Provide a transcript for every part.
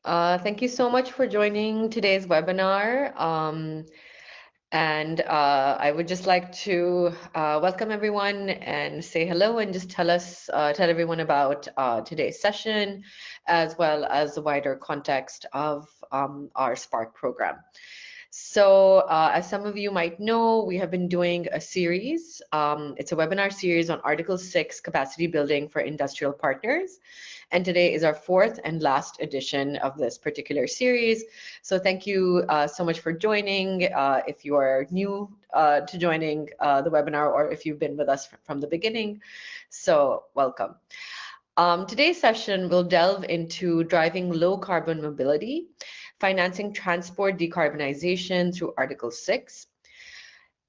Thank you so much for joining today's webinar. I would just like to welcome everyone and say hello and just tell everyone about today's session, as well as the wider context of our Spark program. So as some of you might know, we have been doing a series. It's a webinar series on Article 6 capacity building for industrial partners. And today is our fourth and last edition of this particular series. So thank you so much for joining. If you are new to joining the webinar, or if you've been with us from the beginning, so welcome. Today's session will delve into driving low carbon mobility, financing transport decarbonization through Article 6.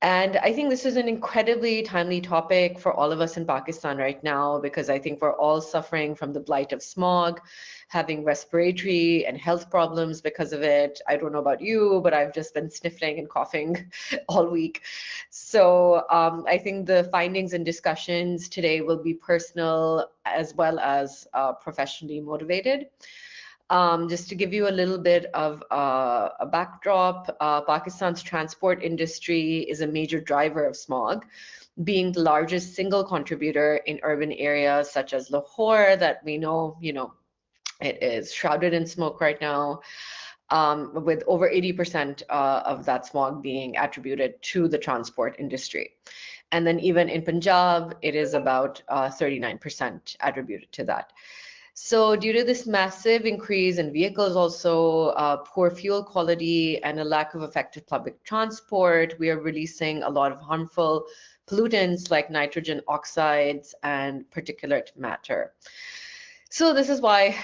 And I think this is an incredibly timely topic for all of us in Pakistan right now, because I think we're all suffering from the blight of smog, having respiratory and health problems because of it. I don't know about you, but I've just been sniffling and coughing all week. So I think the findings and discussions today will be personal as well as professionally motivated. Just to give you a little bit of a backdrop, Pakistan's transport industry is a major driver of smog, being the largest single contributor in urban areas such as Lahore that we know, it is shrouded in smoke right now, with over 80% of that smog being attributed to the transport industry. And then even in Punjab, it is about 39% attributed to that. So due to this massive increase in vehicles, also poor fuel quality and a lack of effective public transport, we are releasing a lot of harmful pollutants like nitrogen oxides and particulate matter. So this is why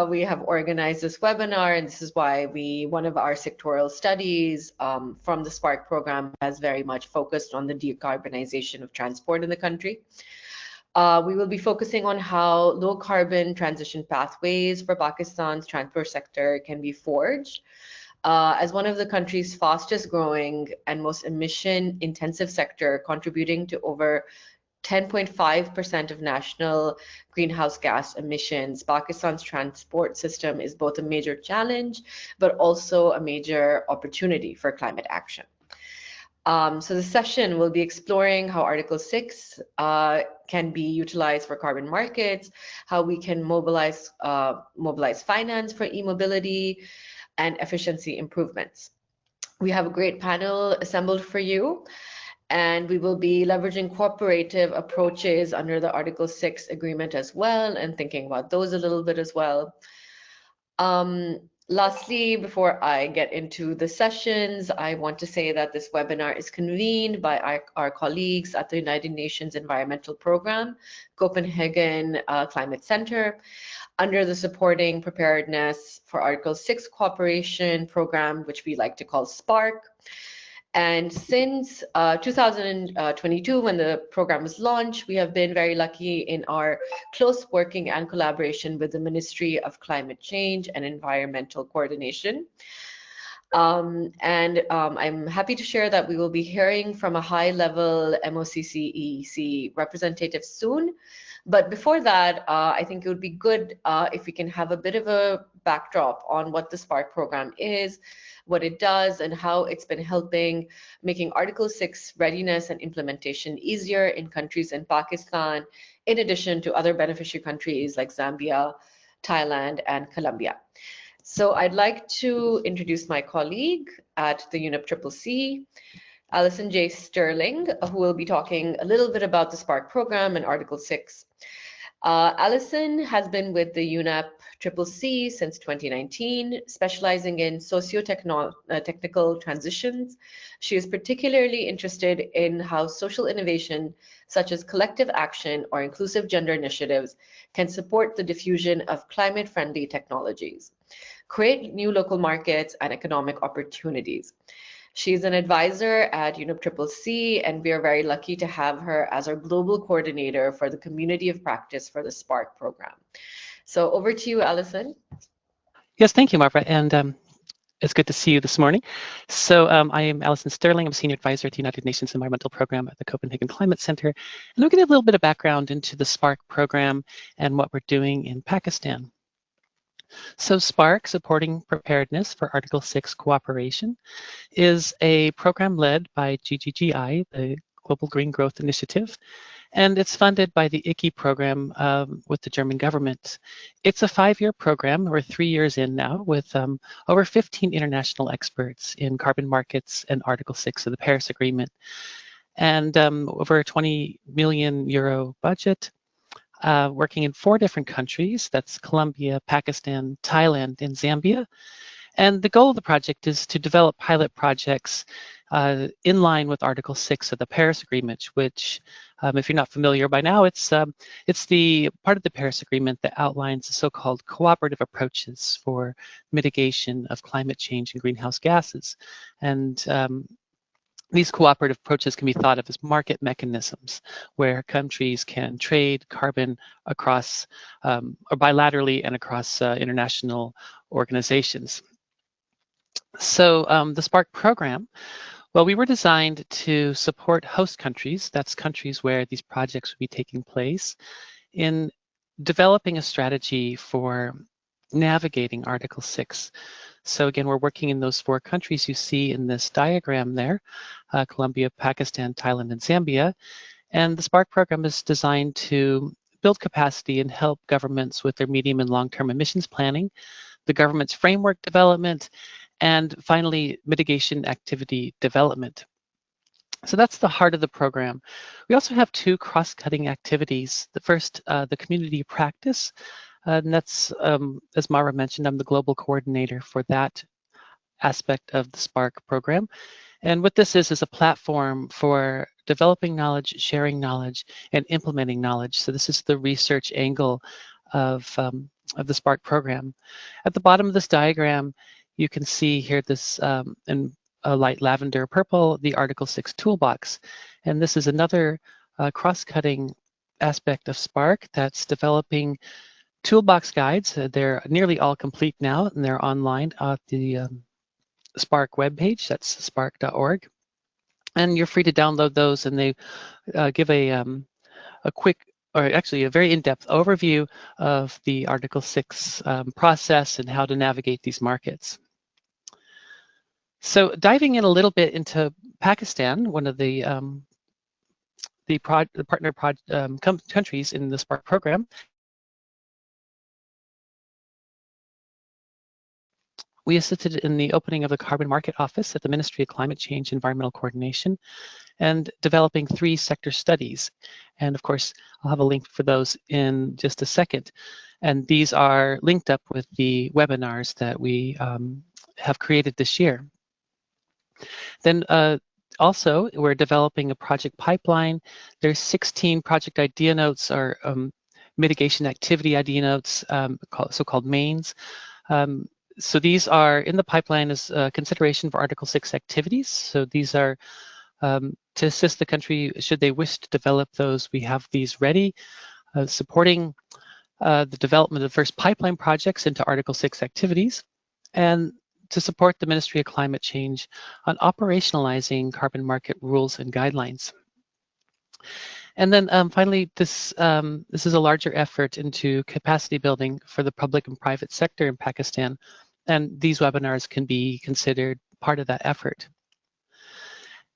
we have organized this webinar, and this is why one of our sectoral studies from the Spark program has very much focused on the decarbonization of transport in the country. We will be focusing on how low carbon transition pathways for Pakistan's transport sector can be forged. As one of the country's fastest growing and most emission intensive sector, contributing to over 10.5% of national greenhouse gas emissions, Pakistan's transport system is both a major challenge, but also a major opportunity for climate action. So the session will be exploring how Article 6 can be utilized for carbon markets, how we can mobilize finance for e-mobility and efficiency improvements. We have a great panel assembled for you, and we will be leveraging cooperative approaches under the Article 6 agreement as well, and thinking about those a little bit as well. Lastly, before I get into the sessions, I want to say that this webinar is convened by our colleagues at the United Nations Environmental Program, Copenhagen Climate Centre, under the Supporting Preparedness for Article 6 Cooperation Program, which we like to call SPARK. And since 2022, when the program was launched, we have been very lucky in our close working and collaboration with the Ministry of Climate Change and Environmental Coordination. I'm happy to share that we will be hearing from a high-level MOCCEC representative soon. But before that, I think it would be good if we can have a bit of a backdrop on what the SPARK program is, what it does, and how it's been helping making Article 6 readiness and implementation easier in countries in Pakistan, in addition to other beneficiary countries like Zambia, Thailand, and Colombia. So I'd like to introduce my colleague at the UNEP-CCC, Allison Jay Sterling, who will be talking a little bit about the SPARK program and Article 6. Allison has been with the UNEP-CCC since 2019, specializing in socio-technical transitions. She is particularly interested in how social innovation, such as collective action or inclusive gender initiatives, can support the diffusion of climate-friendly technologies, create new local markets and economic opportunities. She's an advisor at UNEP-CCC, and we are very lucky to have her as our global coordinator for the community of practice for the SPARK program. So over to you, Allison. Yes, thank you, Mavra, and it's good to see you this morning. So I am Allison Sterling. I'm Senior Advisor at the United Nations Environmental Program at the Copenhagen Climate Centre, and I'll give you a little bit of background into the SPARK program and what we're doing in Pakistan. So SPARK, Supporting Preparedness for Article 6 Cooperation, is a program led by GGGI, the Global Green Growth Initiative, and it's funded by the ICI program with the German government. It's a 5-year program. We're 3 years in now with over 15 international experts in carbon markets and Article 6 of the Paris Agreement, and over a 20 million euro budget, working in 4 different countries. That's Colombia, Pakistan, Thailand, and Zambia. And the goal of the project is to develop pilot projects in line with Article 6 of the Paris Agreement, which, if you're not familiar by now, it's the part of the Paris Agreement that outlines the so-called cooperative approaches for mitigation of climate change and greenhouse gases. And these cooperative approaches can be thought of as market mechanisms where countries can trade carbon across or bilaterally and across international organizations. So the SPARK program, well, we were designed to support host countries, that's countries where these projects would be taking place, in developing a strategy for navigating Article 6. So again, we're working in those 4 countries you see in this diagram there, Colombia, Pakistan, Thailand, and Zambia. And the SPARK program is designed to build capacity and help governments with their medium and long-term emissions planning, the government's framework development, and finally, mitigation activity development. So that's the heart of the program. We also have 2 cross-cutting activities. The first, the community practice, and that's, as Mavra mentioned, I'm the global coordinator for that aspect of the SPARK program. And what this is a platform for developing knowledge, sharing knowledge, and implementing knowledge. So this is the research angle of the SPARK program. At the bottom of this diagram, you can see here this in a light lavender purple, the Article 6 toolbox. And this is another cross-cutting aspect of SPARK that's developing toolbox guides. They're nearly all complete now, and they're online at the SPARK webpage. That's spark.org. And you're free to download those, and they give a quick, or actually a very in-depth overview of the Article 6 process and how to navigate these markets. So diving in a little bit into Pakistan, one of the partner countries in the SPARK program, we assisted in the opening of the Carbon Market Office at the Ministry of Climate Change Environmental Coordination and developing 3 sector studies. And of course, I'll have a link for those in just a second. And these are linked up with the webinars that we have created this year. Then also, we're developing a project pipeline. There's 16 project idea notes or mitigation activity idea notes, so-called mains. So these are in the pipeline as consideration for Article 6 activities. So these are to assist the country should they wish to develop those. We have these ready, supporting the development of the first pipeline projects into Article 6 activities, and to support the Ministry of Climate Change on operationalizing carbon market rules and guidelines. And then finally, this is a larger effort into capacity building for the public and private sector in Pakistan. And these webinars can be considered part of that effort.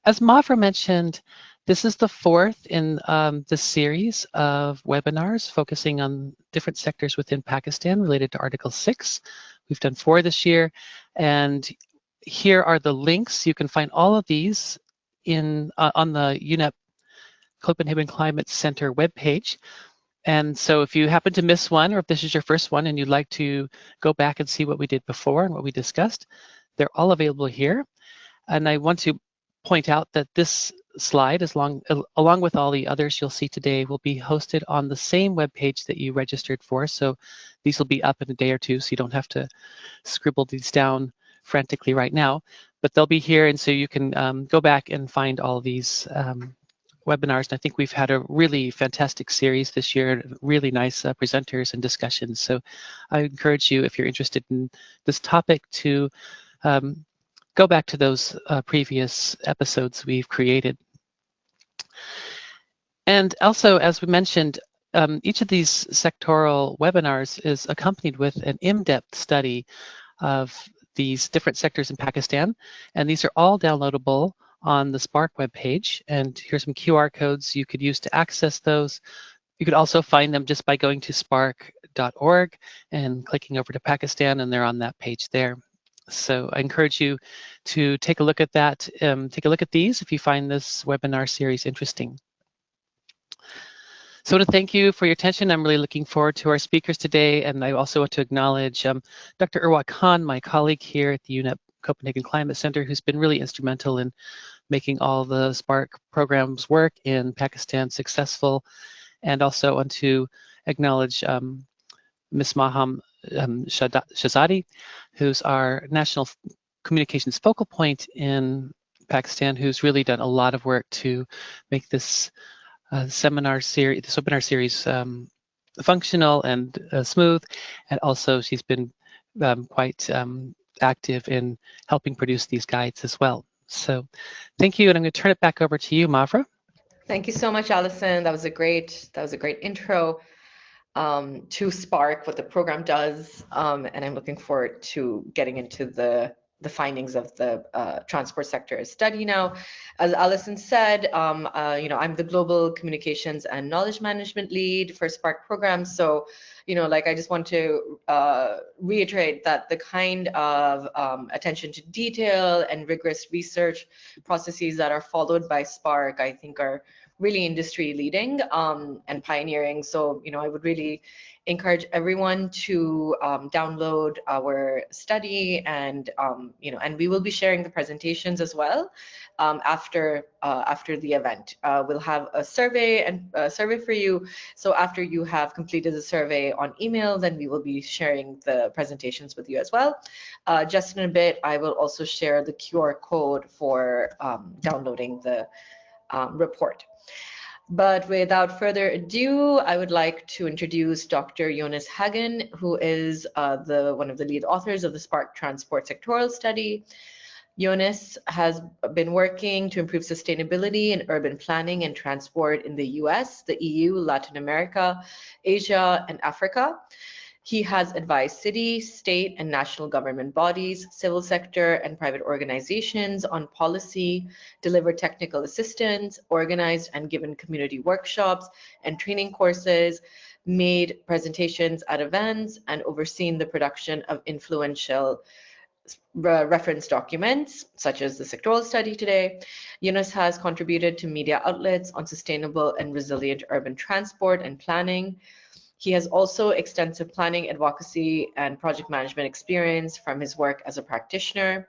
As Mavra mentioned, this is the 4th in this series of webinars focusing on different sectors within Pakistan related to Article 6. We've done 4 this year, and here are the links. You can find all of these on the UNEP Copenhagen Climate Centre webpage. And so if you happen to miss one, or if this is your first one and you'd like to go back and see what we did before and what we discussed, they're all available here. And I want to point out that this slide, along with all the others you'll see today, will be hosted on the same webpage that you registered for. So these will be up in a day or 2, so you don't have to scribble these down frantically right now. But they'll be here, and so you can go back and find all these webinars. And I think we've had a really fantastic series this year, really nice presenters and discussions. So I encourage you, if you're interested in this topic, to go back to those previous episodes we've created. And also, as we mentioned, each of these sectoral webinars is accompanied with an in-depth study of these different sectors in Pakistan, and these are all downloadable on the Spark webpage. And here's some QR codes you could use to access those. You could also find them just by going to spark.org and clicking over to Pakistan, and they're on that page there. So I encourage you to take a look at that. Take a look at these if you find this webinar series interesting. So to thank you for your attention, I'm really looking forward to our speakers today, and I also want to acknowledge Dr. Urwa Khan, my colleague here at the UNEP Copenhagen Climate Centre, who's been really instrumental in making all the Spark programs work in Pakistan successful, and also want to acknowledge Ms. Maham Shahzadi, who's our national communications focal point in Pakistan, who's really done a lot of work to make this webinar series functional and smooth, and also she's been quite active in helping produce these guides as well. So thank you, and I'm going to turn it back over to you, Mavra. Thank you so much, Allison. That was a great intro to Spark, what the program does, and I'm looking forward to getting into the findings of the transport sector study now. As Allison said, I'm the Global Communications and Knowledge Management Lead for Spark program. So, I just want to reiterate that the kind of attention to detail and rigorous research processes that are followed by Spark, I think, are really industry leading and pioneering. So, I would really encourage everyone to download our study, and and we will be sharing the presentations as well after the event. We'll have a survey for you. So after you have completed the survey on email, then we will be sharing the presentations with you as well. Just in a bit, I will also share the QR code for downloading the report. But without further ado, I would like to introduce Dr. Jonas Hagen, who is one of the lead authors of the Spark Transport Sectoral Study. Jonas has been working to improve sustainability in urban planning and transport in the US, the EU, Latin America, Asia, and Africa. He has advised city, state, and national government bodies, civil sector, and private organizations on policy, delivered technical assistance, organized and given community workshops and training courses, made presentations at events, and overseen the production of influential reference documents, such as the sectoral study today. Jonas has contributed to media outlets on sustainable and resilient urban transport and planning. He has also extensive planning, advocacy, and project management experience from his work as a practitioner,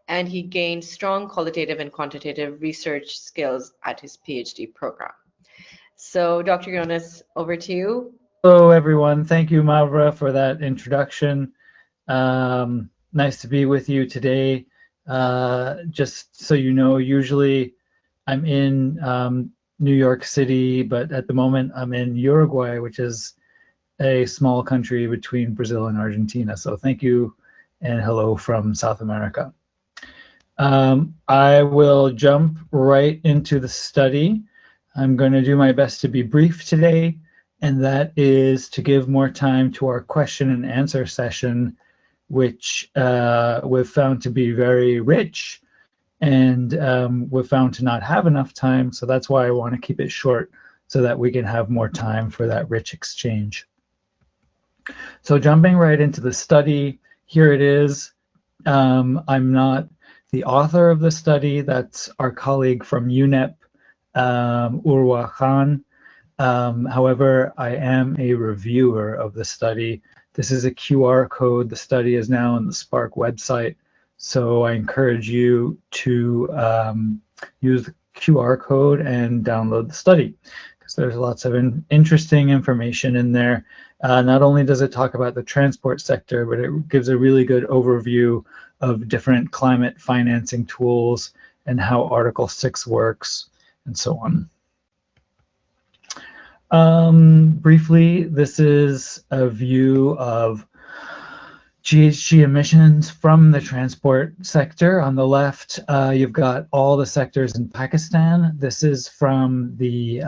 and he gained strong qualitative and quantitative research skills at his PhD program. So, Dr. Jonas, over to you. Hello, everyone. Thank you, Mavra, for that introduction. Nice to be with you today. Just so you know, usually I'm in New York City, but at the moment I'm in Uruguay, which is a small country between Brazil and Argentina. So thank you and hello from South America. I will jump right into the study. I'm going to do my best to be brief today, and that is to give more time to our question and answer session, which we've found to be very rich, and we've found to not have enough time. So that's why I want to keep it short, so that we can have more time for that rich exchange. So jumping right into the study, here it is. I'm not the author of the study. That's our colleague from UNEP, Urwa Khan. However, I am a reviewer of the study. This is a QR code. The study is now on the Spark website. So I encourage you to use the QR code and download the study, because there's lots of interesting information in there. Not only does it talk about the transport sector, but it gives a really good overview of different climate financing tools and how Article 6 works, and so on. Briefly, this is a view of GHG emissions from the transport sector. On the left, you've got all the sectors in Pakistan. This is from the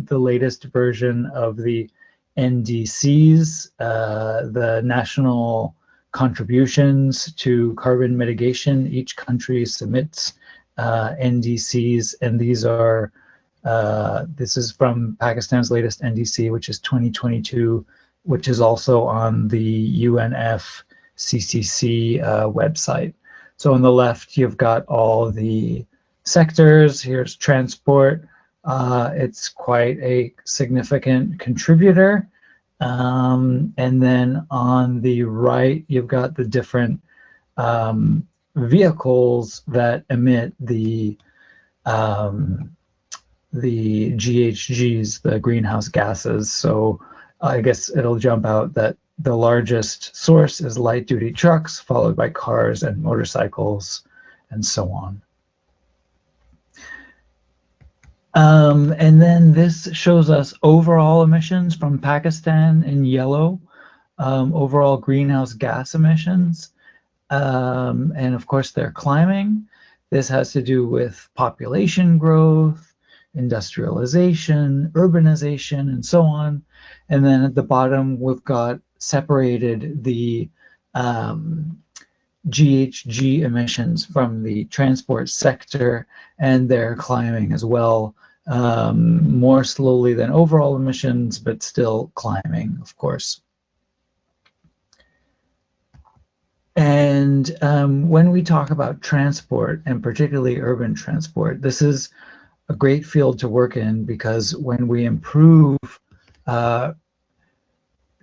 latest version of the NDCs, the national contributions to carbon mitigation. Each country submits NDCs, and these are this is from Pakistan's latest NDC, which is 2022, which is also on the UNF CCC website. So on the left, you've got all the sectors. Here's transport. It's quite a significant contributor. And then on the right, you've got the different vehicles that emit the GHGs, the greenhouse gases. So I guess it'll jump out that the largest source is light-duty trucks, followed by cars and motorcycles, and so on. And then this shows us overall emissions from Pakistan in yellow, overall greenhouse gas emissions. And of course, they're climbing. This has to do with population growth, industrialization, urbanization, and so on. And then at the bottom, we've got separated the GHG emissions from the transport sector, and they're climbing as well, more slowly than overall emissions, but still climbing, of course. And when we talk about transport, and particularly urban transport, this is a great field to work in, because when we improve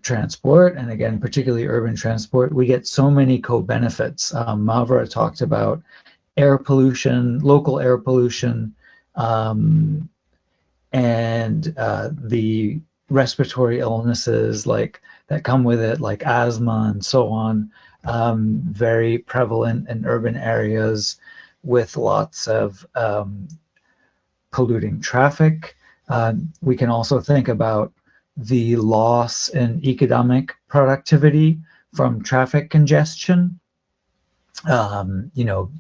transport, and again, particularly urban transport, we get so many co-benefits. Mavra talked about air pollution, local air pollution, and the respiratory illnesses like that come with it, like asthma and so on, very prevalent in urban areas with lots of polluting traffic. We can also think about the loss in economic productivity from traffic congestion. You know,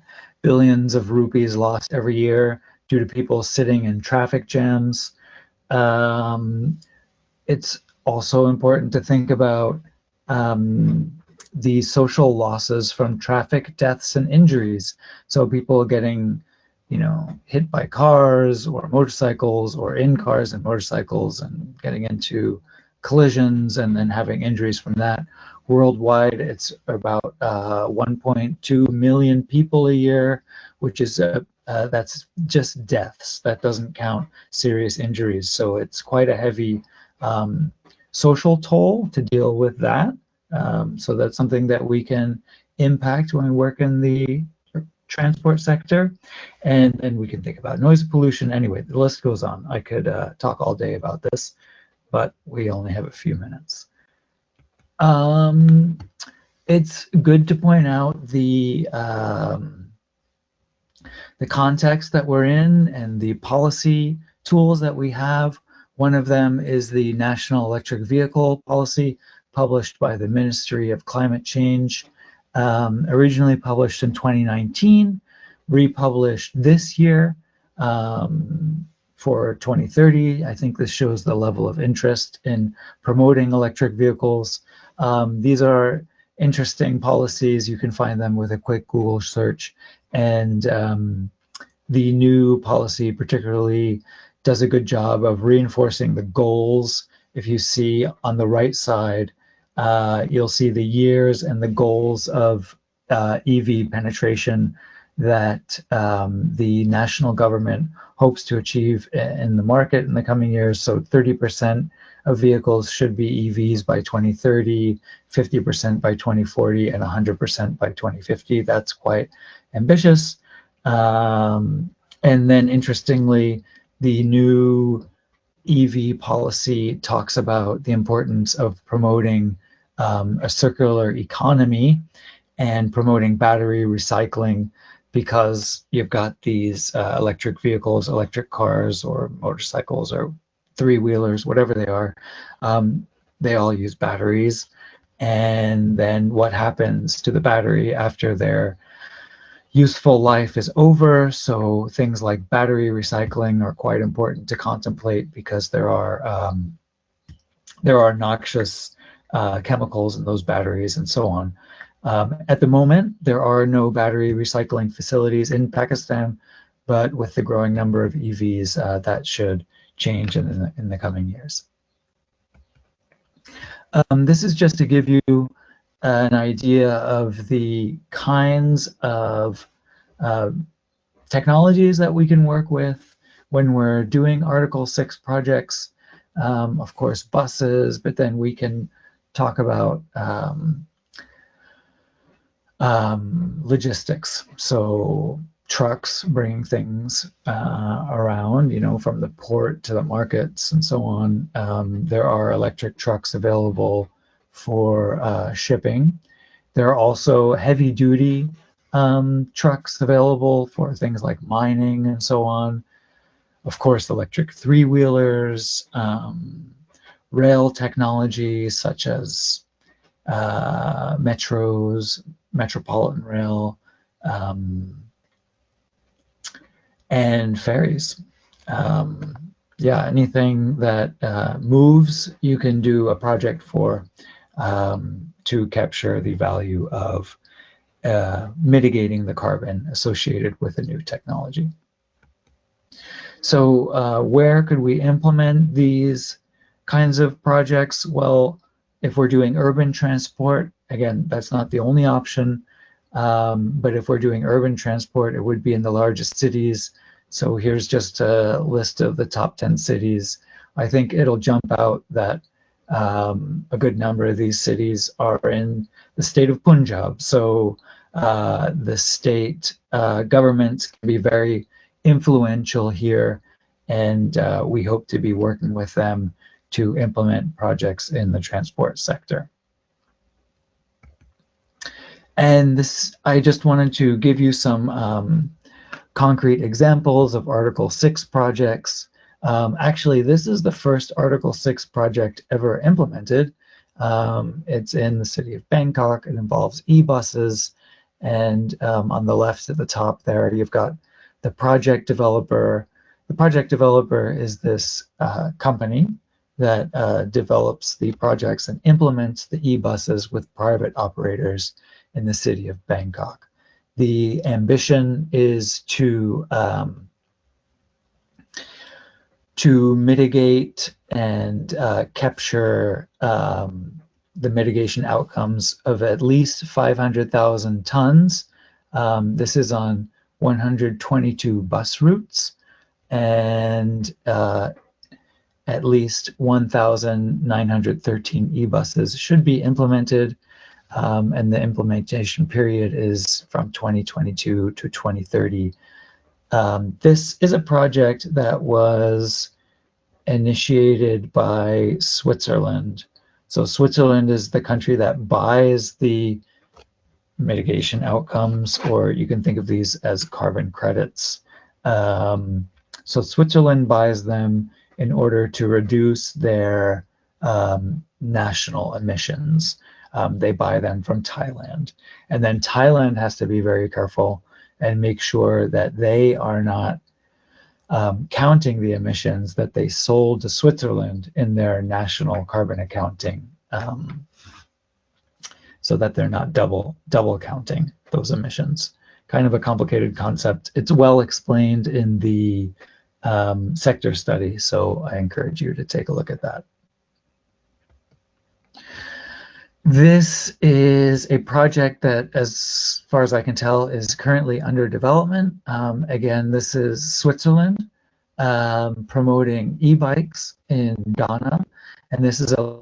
billions of rupees lost every year due to people sitting in traffic jams. It's also important to think about the social losses from traffic deaths and injuries. So people getting, you know, hit by cars or motorcycles, or in cars and motorcycles, and getting into collisions and then having injuries from that. Worldwide, it's about 1.2 million people a year, which is that's just deaths. That doesn't count serious injuries. So it's quite a heavy social toll to deal with that. So that's something that we can impact when we work in the transport sector. And then we can think about noise pollution. Anyway, the list goes on. I could talk all day about this, but we only have a few minutes. It's good to point out the context that we're in and the policy tools that we have. One of them is the National Electric Vehicle Policy, published by the Ministry of Climate Change, originally published in 2019, republished this year for 2030. I think this shows the level of interest in promoting electric vehicles. These are interesting policies. You can find them with a quick Google search. And the new policy particularly does a good job of reinforcing the goals. If you see on the right side, you'll see the years and the goals of EV penetration that the national government hopes to achieve in the market in the coming years. So 30% of vehicles should be EVs by 2030, 50% by 2040, and 100% by 2050. That's quite ambitious. And then interestingly, the new EV policy talks about the importance of promoting a circular economy and promoting battery recycling, because you've got these electric vehicles, electric cars or motorcycles or three-wheelers, whatever they are, they all use batteries. and then what happens to the battery after their useful life is over. So things like battery recycling are quite important to contemplate, because there are noxious chemicals in those batteries and so on. At the moment, there are no battery recycling facilities in Pakistan, but with the growing number of EVs, that should change in the coming years. This is just to give you an idea of the kinds of technologies that we can work with when we're doing Article 6 projects. Of course, buses, but then we can talk about logistics. So trucks bringing things around, from the port to the markets and so on. There are electric trucks available for shipping. There are also heavy-duty trucks available for things like mining and so on. Of course, electric three-wheelers, rail technology such as metros, metropolitan rail, and ferries. Anything that moves, you can do a project for to capture the value of mitigating the carbon associated with a new technology. So where could we implement these kinds of projects? Well, if we're doing urban transport, again, that's not the only option. But if we're doing urban transport, it would be in the largest cities. So here's just a list of the top 10 cities. I think it'll jump out that a good number of these cities are in the state of Punjab. So the state governments can be very influential here, and we hope to be working with them to implement projects in the transport sector. And this, I just wanted to give you some concrete examples of Article 6 projects. Actually, this is the first Article 6 project ever implemented. It's in the city of Bangkok. It involves e-buses. And on the left at the top there, you've got the project developer. The project developer is this company that develops the projects and implements the e-buses with private operators in the city of Bangkok. The ambition is to mitigate and capture the mitigation outcomes of at least 500,000 tons. This is on 122 bus routes, and at least 1,913 e-buses should be implemented, and the implementation period is from 2022 to 2030. This is a project that was initiated by Switzerland. So Switzerland is the country that buys the mitigation outcomes, or you can think of these as carbon credits. So Switzerland buys them in order to reduce their national emissions. They buy them from Thailand. And then Thailand has to be very careful and make sure that they are not counting the emissions that they sold to Switzerland in their national carbon accounting, so that they're not double counting those emissions. Kind of a complicated concept. It's well explained in the sector study, so I encourage you to take a look at that. This is a project that, as far as I can tell, is currently under development. Again, this is Switzerland promoting e-bikes in Ghana, and this is a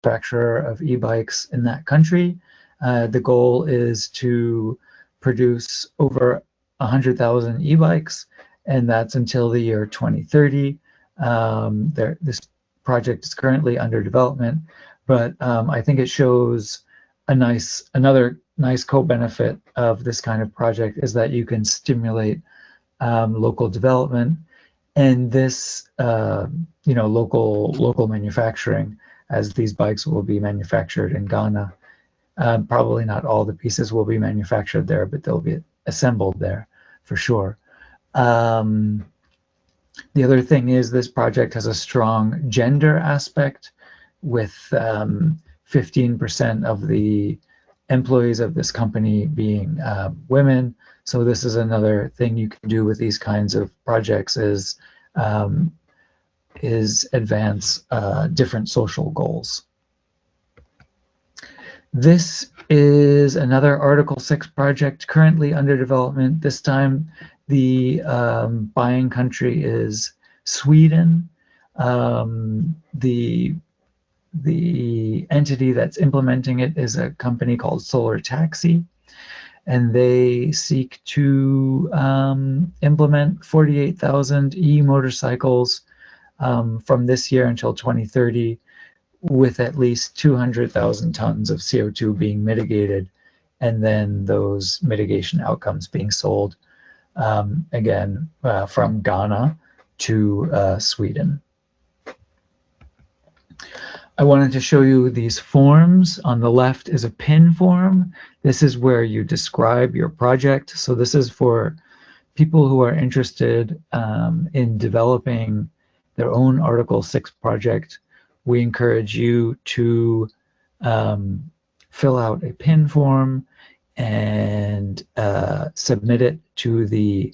manufacturer of e-bikes in that country. The goal is to produce over 100,000 e-bikes, and that's until the year 2030. This project is currently under development, but I think it shows another nice co-benefit of this kind of project is that you can stimulate local development, and this local manufacturing as these bikes will be manufactured in Ghana. Probably not all the pieces will be manufactured there, but they'll be assembled there for sure. The other thing is this project has a strong gender aspect, with 15% of the employees of this company being women. So this is another thing you can do with these kinds of projects is advance different social goals. This is another Article 6 project currently under development. This time the buying country is Sweden. The entity that's implementing it is a company called Solar Taxi, and they seek to implement 48,000 e-motorcycles from this year until 2030, with at least 200,000 tons of CO2 being mitigated, and then those mitigation outcomes being sold again from Ghana to Sweden. I wanted to show you these forms. On the left is a PIN form. This is where you describe your project. So this is for people who are interested in developing their own Article 6 project. We encourage you to fill out a PIN form and submit it to the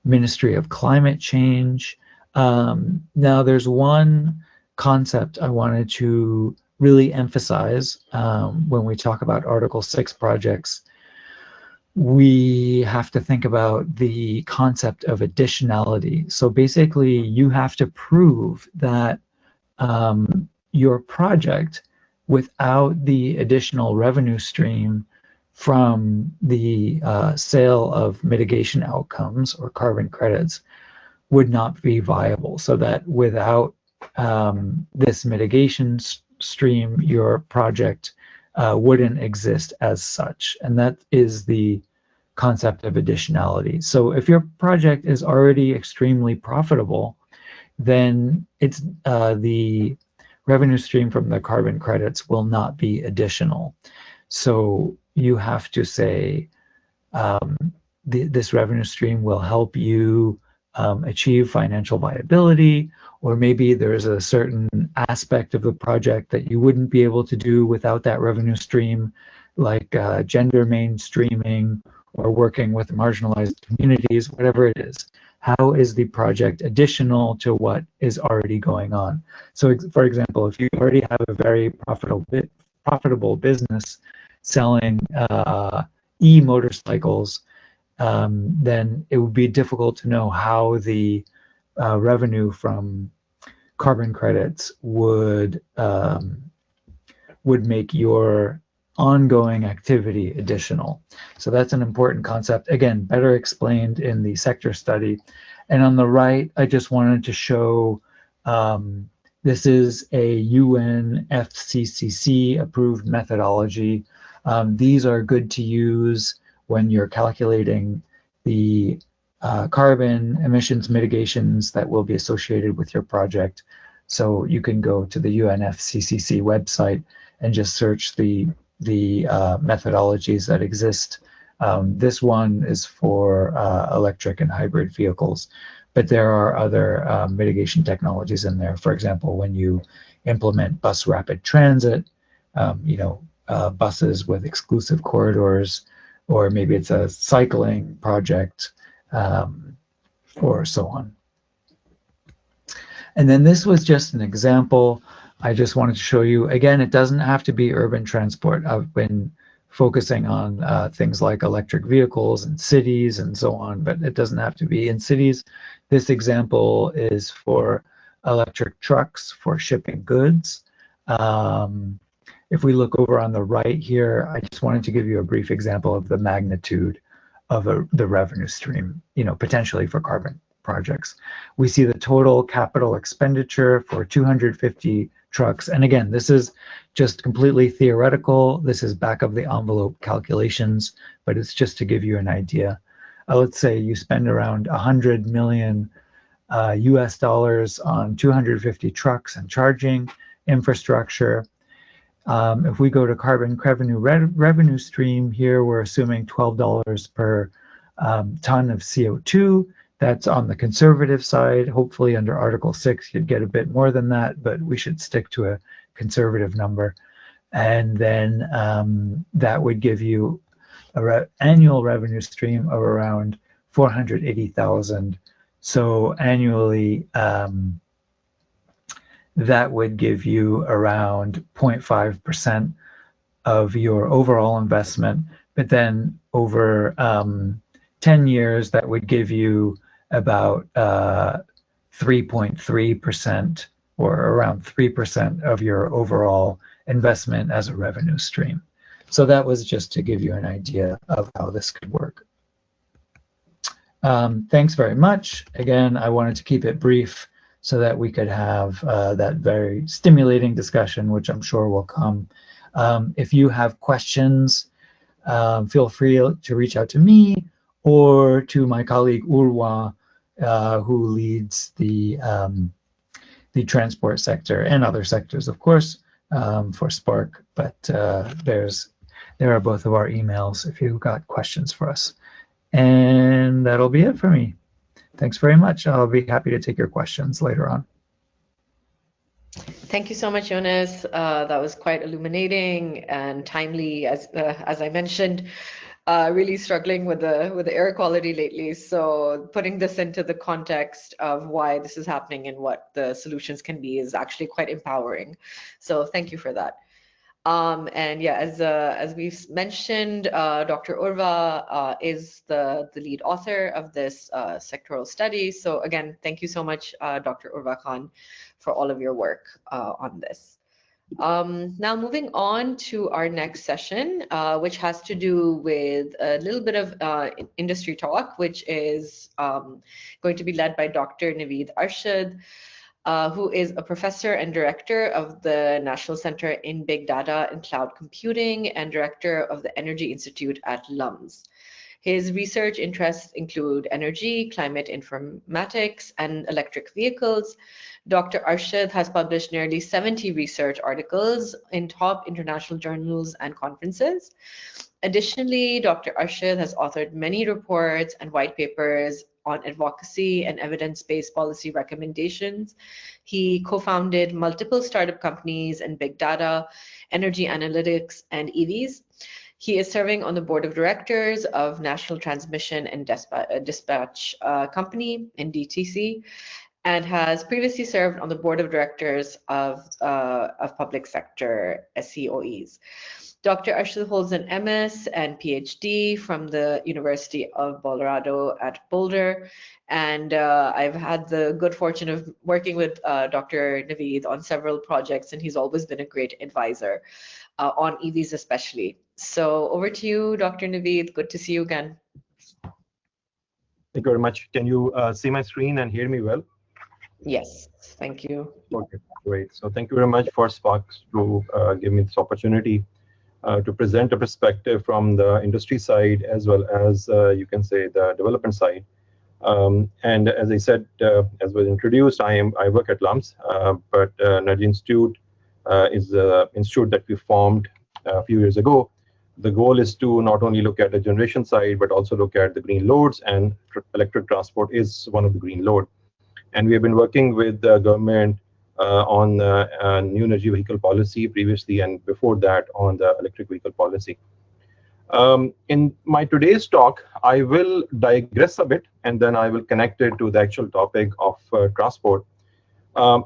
Ministry of Climate Change. Now there's one concept I wanted to really emphasize when we talk about Article 6 projects. We have to think about the concept of additionality. So basically, you have to prove that your project, without the additional revenue stream from the sale of mitigation outcomes or carbon credits, would not be viable. So that without this mitigation stream, your project wouldn't exist as such. And that is the concept of additionality. So if your project is already extremely profitable, then it's the revenue stream from the carbon credits will not be additional. So you have to say this revenue stream will help you achieve financial viability, or maybe there's a certain aspect of the project that you wouldn't be able to do without that revenue stream, like gender mainstreaming or working with marginalized communities, whatever it is. How is the project additional to what is already going on? So for example, if you already have a very profitable business selling e-motorcycles, then it would be difficult to know how the revenue from carbon credits would make your ongoing activity additional. So that's an important concept. Again, better explained in the sector study. And on the right, I just wanted to show this is a UNFCCC approved methodology. These are good to use when you're calculating the carbon emissions mitigations that will be associated with your project. So you can go to the UNFCCC website and just search the methodologies that exist. This one is for electric and hybrid vehicles, but there are other mitigation technologies in there. For example, when you implement bus rapid transit, buses with exclusive corridors, or maybe it's a cycling project, or so on. And then this was just an example. I just wanted to show you, again, it doesn't have to be urban transport. I've been focusing on things like electric vehicles in cities and so on, but it doesn't have to be in cities. This example is for electric trucks for shipping goods. If we look over on the right here, I just wanted to give you a brief example of the magnitude of the revenue stream, potentially for carbon projects. We see the total capital expenditure for 250 trucks. And again, this is just completely theoretical. This is back of the envelope calculations, but it's just to give you an idea. Let's say you spend around 100 million US dollars on 250 trucks and charging, infrastructure. If we go to carbon revenue stream here, we're assuming $12 per ton of CO2. That's on the conservative side. Hopefully under Article 6, you'd get a bit more than that, but we should stick to a conservative number. And then that would give you an annual revenue stream of around 480,000. So annually, that would give you around 0.5% of your overall investment. But then over 10 years, that would give you about 3.3% or around 3% of your overall investment as a revenue stream. So that was just to give you an idea of how this could work. Thanks very much. Again, I wanted to keep it brief so that we could have that very stimulating discussion, which I'm sure will come. If you have questions, feel free to reach out to me or to my colleague Urwa, who leads the transport sector and other sectors, of course, for Spark. But there are both of our emails if you've got questions for us. And that'll be it for me. Thanks very much. I'll be happy to take your questions later on. Thank you so much, Jonas. That was quite illuminating and timely, as I mentioned. Really struggling with the air quality lately. So putting this into the context of why this is happening and what the solutions can be is actually quite empowering. So thank you for that. And yeah, as we've mentioned, Dr. Urwa is the lead author of this sectoral study. So again, thank you so much, Dr. Urwa Khan, for all of your work on this. Now moving on to our next session, which has to do with a little bit of industry talk, which is going to be led by Dr. Naveed Arshad, who is a professor and director of the National Center in Big Data and Cloud Computing and director of the Energy Institute at LUMS. His research interests include energy, climate informatics, and electric vehicles. Dr. Arshad has published nearly 70 research articles in top international journals and conferences. Additionally, Dr. Arshad has authored many reports and white papers on advocacy and evidence-based policy recommendations. He co-founded multiple startup companies in big data, energy analytics, and EVs. He is serving on the board of directors of National Transmission and Dispatch Company, NDTC, and has previously served on the board of directors of public sector SCOEs. Dr. Arshad holds an MS and PhD from the University of Colorado at Boulder, and I've had the good fortune of working with Dr. Naveed on several projects, and he's always been a great advisor on EVs especially. So over to you, Dr. Naveed. Good to see you again. Thank you very much. Can you see my screen and hear me well? Yes, thank you. Okay, great. So thank you very much for Sparks to give me this opportunity to present a perspective from the industry side as well as you can say the development side. And as I said, as was introduced, I work at LUMS, but Energy Institute is an institute that we formed a few years ago. The goal is to not only look at the generation side, but also look at the green loads, and electric transport is one of the green load. And we have been working with the government on new energy vehicle policy previously, and before that on the electric vehicle policy. In my today's talk, I will digress a bit, and then I will connect it to the actual topic of transport.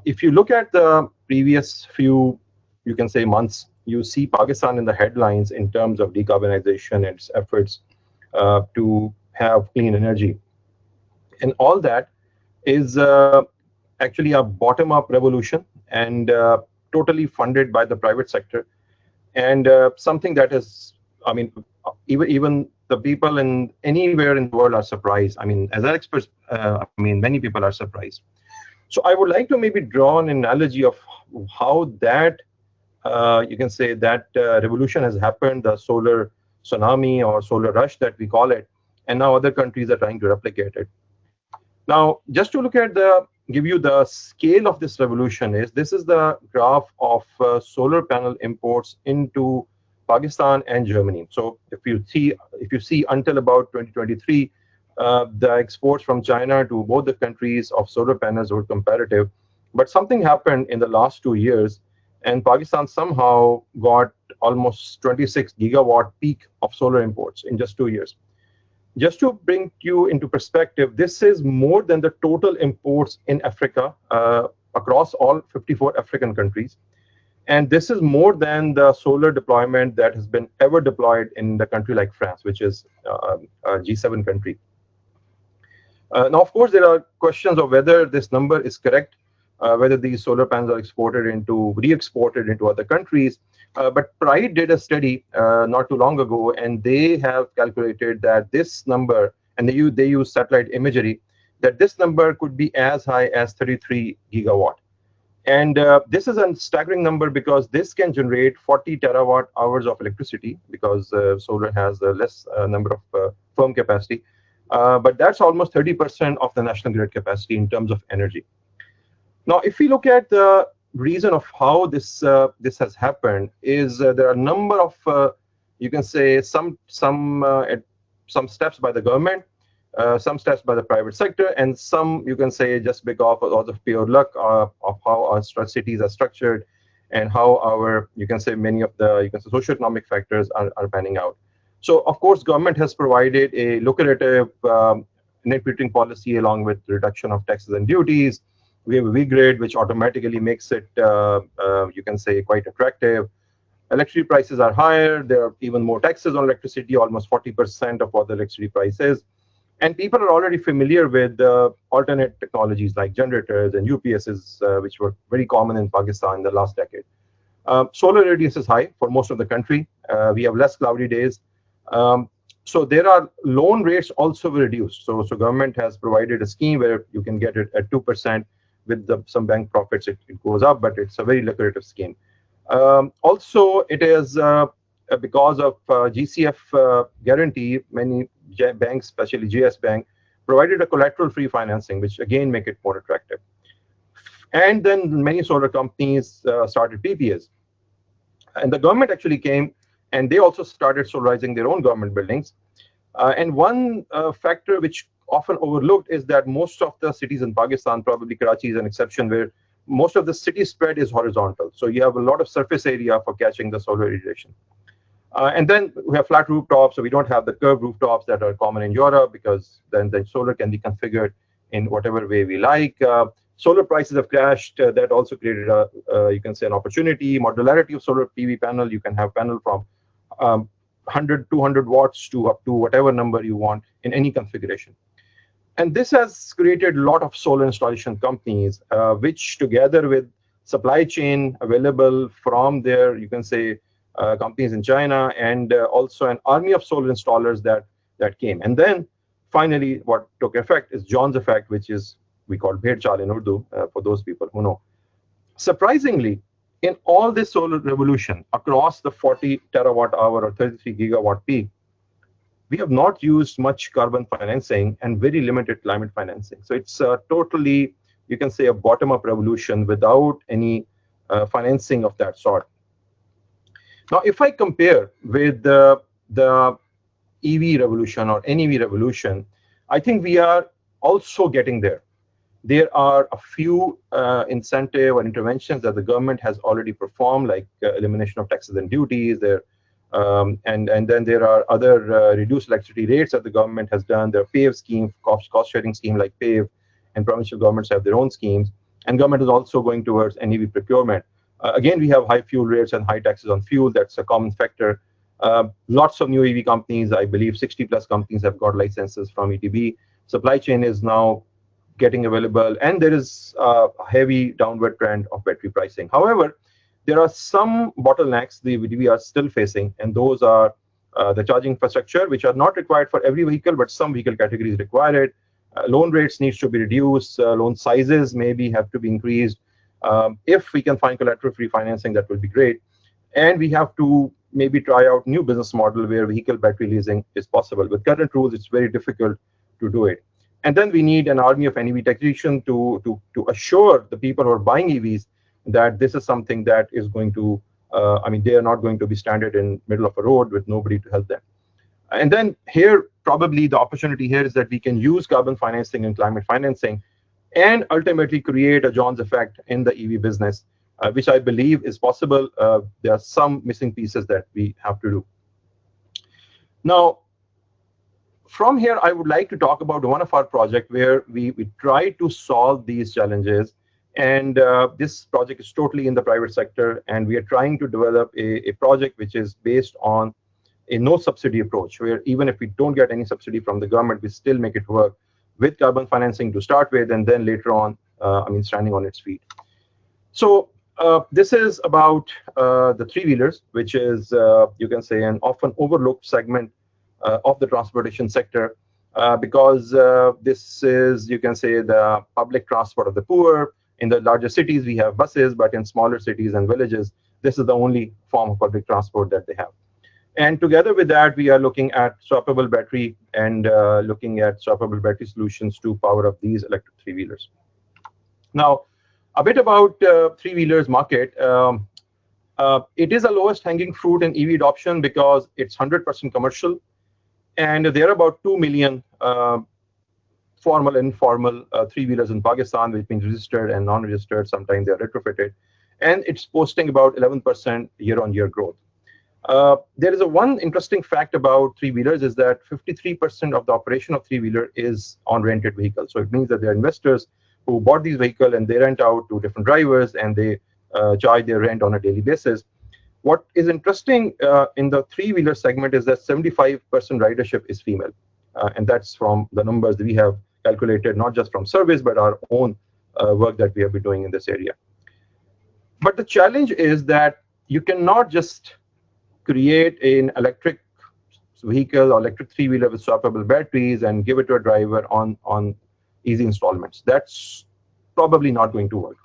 If you look at the previous few, you can say months, you see Pakistan in the headlines in terms of decarbonization and its efforts to have clean energy. And all that is actually a bottom-up revolution and totally funded by the private sector, and something that is, I mean, even the people in anywhere in the world are surprised. I mean, as experts, I mean, many people are surprised. So I would like to maybe draw an analogy of how that, you can say that revolution has happened, the solar tsunami or solar rush that we call it, and now other countries are trying to replicate it. Now, just to look at the give you the scale of this revolution is, this is the graph of solar panel imports into Pakistan and Germany. So if you see until about 2023, the exports from China to both the countries of solar panels were competitive. But something happened in the last 2 years, and Pakistan somehow got almost 26 gigawatt peak of solar imports in just 2 years. Just to bring you into perspective, this is more than the total imports in Africa across all 54 African countries. And this is more than the solar deployment that has been ever deployed in the country like France, which is a G7 country. Now, of course, there are questions of whether this number is correct, whether these solar panels are re-exported into other countries. But Pride did a study not too long ago, and they have calculated that this number, and they use satellite imagery, that this number could be as high as 33 gigawatt. And this is a staggering number because this can generate 40 terawatt hours of electricity, because solar has a less number of firm capacity. But that's almost 30% of the national grid capacity in terms of energy. Now, if we look at the reason of how this has happened, is there are a number of you can say some steps by the government, some steps by the private sector, and some you can say just because of pure luck of how our cities are structured and how our many of the socioeconomic factors are panning out. So of course, government has provided a lucrative net metering policy along with reduction of taxes and duties. We have a V-grid, which automatically makes it, quite attractive. Electricity prices are higher. There are even more taxes on electricity, almost 40% of what the electricity price is. And people are already familiar with alternate technologies like generators and UPSs, which were very common in Pakistan in the last decade. Solar radius is high for most of the country. We have less cloudy days. So there are loan rates also reduced. So government has provided a scheme where you can get it at 2%. With some bank profits, it goes up, but it's a very lucrative scheme. Also, it is because of GCF guarantee, many banks, especially GS Bank, provided a collateral-free financing, which again make it more attractive. And then many solar companies started PPAs. And the government actually came, and they also started solarizing their own government buildings. And one factor which often overlooked is that most of the cities in Pakistan, probably Karachi is an exception, where most of the city spread is horizontal. So you have a lot of surface area for catching the solar radiation. And then we have flat rooftops, so we don't have the curved rooftops that are common in Europe, because then solar can be configured in whatever way we like. Solar prices have crashed. That also created an opportunity. Modularity of solar PV panel. You can have panel from 100, 200 watts to up to whatever number you want in any configuration. And this has created a lot of solar installation companies, which together with supply chain available from their, companies in China, and also an army of solar installers that came. And then finally, what took effect is John's effect, which is we call Bhed Chal in Urdu, for those people who know. Surprisingly, in all this solar revolution across the 40 terawatt hour or 33 gigawatt peak, we have not used much carbon financing and very limited climate financing. So it's totally, a bottom-up revolution without any financing of that sort. Now, if I compare with the EV revolution or NEV revolution, I think we are also getting there. There are a few incentive or interventions that the government has already performed, like elimination of taxes and duties. And then there are other reduced electricity rates that the government has done. There are PAVE scheme, cost sharing scheme like PAVE, and provincial governments have their own schemes. And government is also going towards NEV procurement. Again, we have high fuel rates and high taxes on fuel. That's a common factor. Lots of new EV companies, I believe 60 plus companies have got licenses from ETB. Supply chain is now getting available, and there is a heavy downward trend of battery pricing. However, there are some bottlenecks we are still facing, and those are the charging infrastructure, which are not required for every vehicle, but some vehicle categories require it. Loan rates needs to be reduced. Loan sizes maybe have to be increased. If we can find collateral-free financing, that will be great. And we have to maybe try out new business model where vehicle battery leasing is possible. With current rules, it's very difficult to do it. And then we need an army of NEV technicians to assure the people who are buying EVs that this is something that is going to, they are not going to be stranded in middle of a road with nobody to help them. And then here, probably the opportunity here is that we can use carbon financing and climate financing and ultimately create a Jones effect in the EV business, which I believe is possible. There are some missing pieces that we have to do. Now, from here, I would like to talk about one of our projects where we try to solve these challenges. And this project is totally in the private sector, and we are trying to develop a project which is based on a no subsidy approach, where even if we don't get any subsidy from the government, we still make it work with carbon financing to start with, and then later on, standing on its feet. So this is about the three-wheelers, which is, you can say, an often overlooked segment of the transportation sector, because this is, you can say, the public transport of the poor. In the larger cities, we have buses, but in smaller cities and villages, this is the only form of public transport that they have. And together with that, we are looking at swappable battery and looking at swappable battery solutions to power up these electric three-wheelers. Now, a bit about three-wheelers market. It is the lowest hanging fruit in EV adoption because it's 100% commercial. And there are about 2 million formal and informal three-wheelers in Pakistan, which means registered and non-registered. Sometimes they are retrofitted. And it's posting about 11% year-on-year growth. There is one interesting fact about three-wheelers is that 53% of the operation of three-wheeler is on rented vehicles. So it means that there are investors who bought these vehicles and they rent out to different drivers and they charge their rent on a daily basis. What is interesting in the three-wheeler segment is that 75% ridership is female. And that's from the numbers that we have calculated, not just from surveys, but our own work that we have been doing in this area. But the challenge is that you cannot just create an electric vehicle or electric three-wheeler with swappable batteries and give it to a driver on easy installments. That's probably not going to work.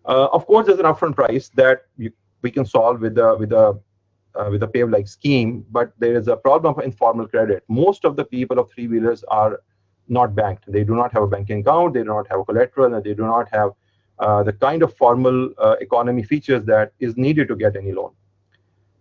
Of course, there's an upfront price that we can solve with a pay-like scheme, but there is a problem of informal credit. Most of the people of three-wheelers are not banked. They do not have a banking account, they do not have a collateral, and they do not have the kind of formal economy features that is needed to get any loan.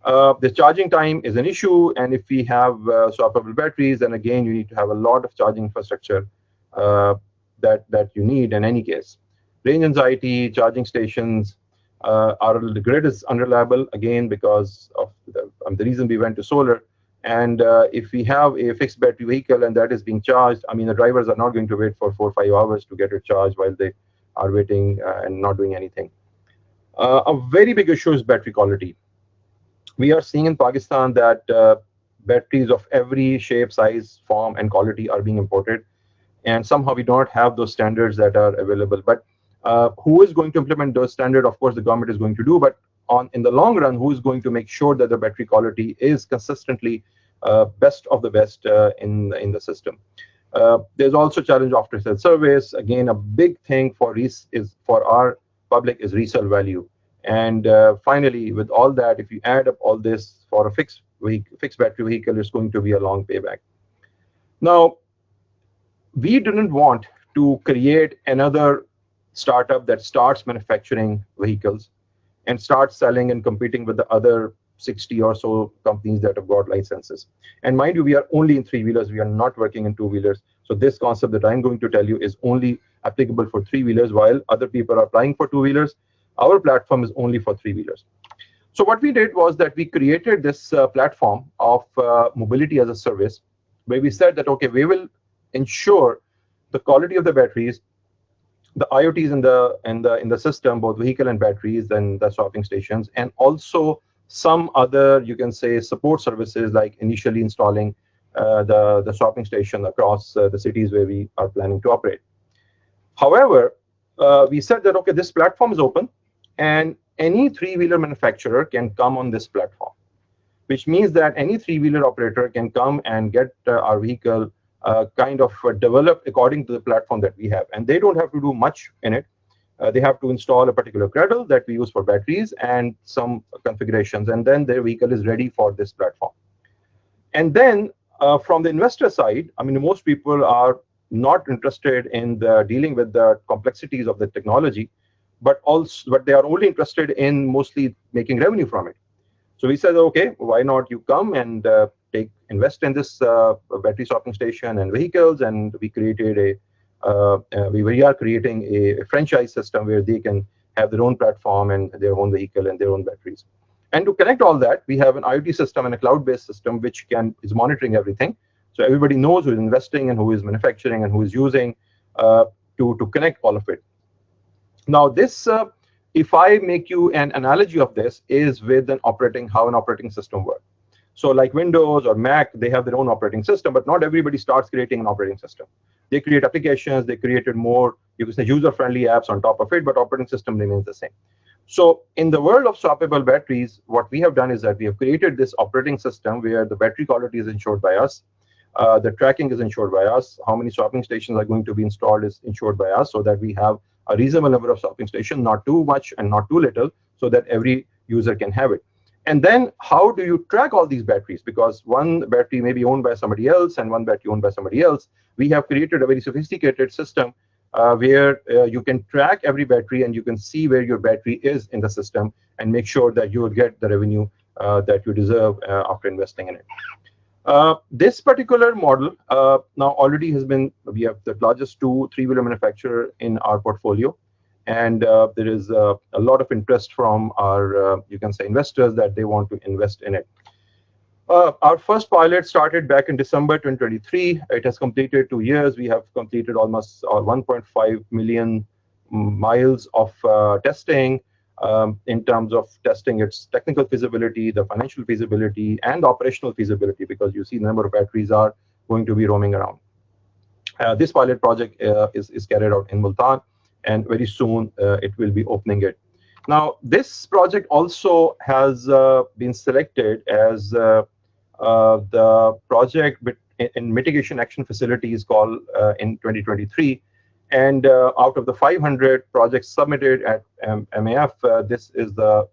The charging time is an issue, and if we have swappable batteries, then again, you need to have a lot of charging infrastructure that you need in any case. Range anxiety, charging stations, the grid is unreliable, again, because of the reason we went to solar. And if we have a fixed battery vehicle and that is being charged, the drivers are not going to wait for 4 or 5 hours to get it charged while they are waiting and not doing anything. A very big issue is battery quality. We are seeing in Pakistan that batteries of every shape, size, form, and quality are being imported. And somehow we don't have those standards that are available. But who is going to implement those standards? Of course, the government is going to do. But in the long run, who is going to make sure that the battery quality is consistently best of the best in the system? There's also challenge after sale service. Again, a big thing for our public is resale value. And finally, with all that, if you add up all this for a fixed battery vehicle, it's going to be a long payback. Now, we didn't want to create another startup that starts manufacturing vehicles and starts selling and competing with the other 60 or so companies that have got licenses. And mind you, we are only in three-wheelers. We are not working in two-wheelers. So this concept that I'm going to tell you is only applicable for three-wheelers, while other people are applying for two-wheelers. Our platform is only for three-wheelers. So what we did was that we created this platform of mobility as a service, where we said that, okay, we will ensure the quality of the batteries, the IoTs in the system, both vehicle and batteries, and the swapping stations, and also some other, you can say, support services like initially installing the swapping station across the cities where we are planning to operate. However, we said that, okay, this platform is open, and any three-wheeler manufacturer can come on this platform, which means that any three-wheeler operator can come and get our vehicle kind of developed according to the platform that we have. And they don't have to do much in it. They have to install a particular cradle that we use for batteries and some configurations, and then their vehicle is ready for this platform. And then from the investor side, most people are not interested in dealing with the complexities of the technology, but they are only interested in mostly making revenue from it. So we said, okay, why not you come and invest in this battery swapping station and vehicles, and we created we are creating a franchise system where they can have their own platform and their own vehicle and their own batteries. And to connect all that, we have an IoT system and a cloud-based system which is monitoring everything. So everybody knows who is investing and who is manufacturing and who is using to connect all of it. Now this, if I make you an analogy of this, is with how an operating system works. So like Windows or Mac, they have their own operating system, but not everybody starts creating an operating system. They create applications, they created more, you can say, user-friendly apps on top of it, but operating system remains the same. So in the world of swappable batteries, what we have done is that we have created this operating system where the battery quality is ensured by us, the tracking is ensured by us, how many swapping stations are going to be installed is ensured by us, so that we have a reasonable number of swapping stations, not too much and not too little, so that every user can have it. And then how do you track all these batteries? Because one battery may be owned by somebody else and one battery owned by somebody else. We have created a very sophisticated system where you can track every battery and you can see where your battery is in the system and make sure that you will get the revenue that you deserve after investing in it. This particular model now already we have the largest 3-wheeler manufacturer in our portfolio. And there is a lot of interest from our, you can say, investors that they want to invest in it. Our first pilot started back in December 2023. It has completed 2 years. We have completed almost 1.5 million miles of testing in terms of testing its technical feasibility, the financial feasibility, and operational feasibility, because you see the number of batteries are going to be roaming around. This pilot project is carried out in Multan, and very soon it will be opening it. Now, this project also has been selected as the project in mitigation action facilities called in 2023. And out of the 500 projects submitted at MAF, this is the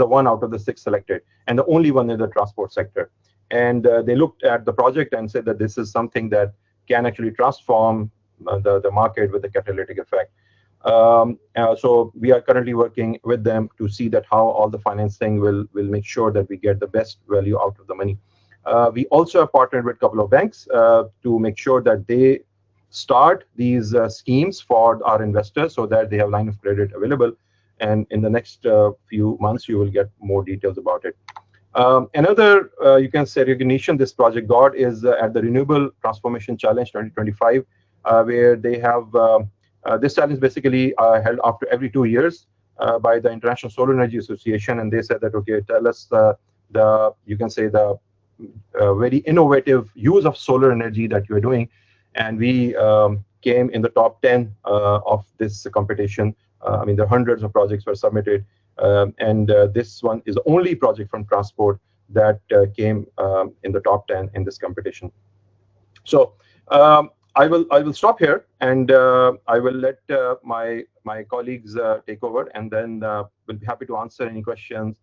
one out of the 6 selected, and the only one in the transport sector. And they looked at the project and said that this is something that can actually transform the market with a catalytic effect. So we are currently working with them to see that how all the financing will make sure that we get the best value out of the money. We also have partnered with a couple of banks to make sure that they start these schemes for our investors so that they have line of credit available. And in the next few months, you will get more details about it. Another, you can say, recognition this project got is at the Renewable Transformation Challenge 2025, where they have this challenge basically held after every 2 years by the International Solar Energy Association, and they said that, okay, tell us you can say the very innovative use of solar energy that you are doing, and we came in the top 10 of this competition. I mean, there are hundreds of projects were submitted, and this one is the only project from transport that came in the top 10 in this competition. So I will stop here, and I will let my colleagues take over, and then we'll be happy to answer any questions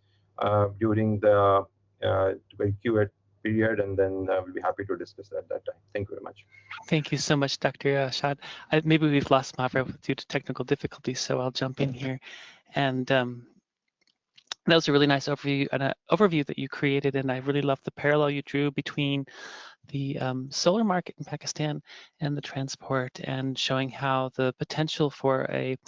during the Q&A period, and then we'll be happy to discuss at that time. Thank you very much. Thank you so much, Dr. Arshad. Maybe we've lost Mavra due to technical difficulties, so I'll jump in here. And that was a really nice overview that you created, and I really love the parallel you drew between the solar market in Pakistan and the transport, and showing how the potential for a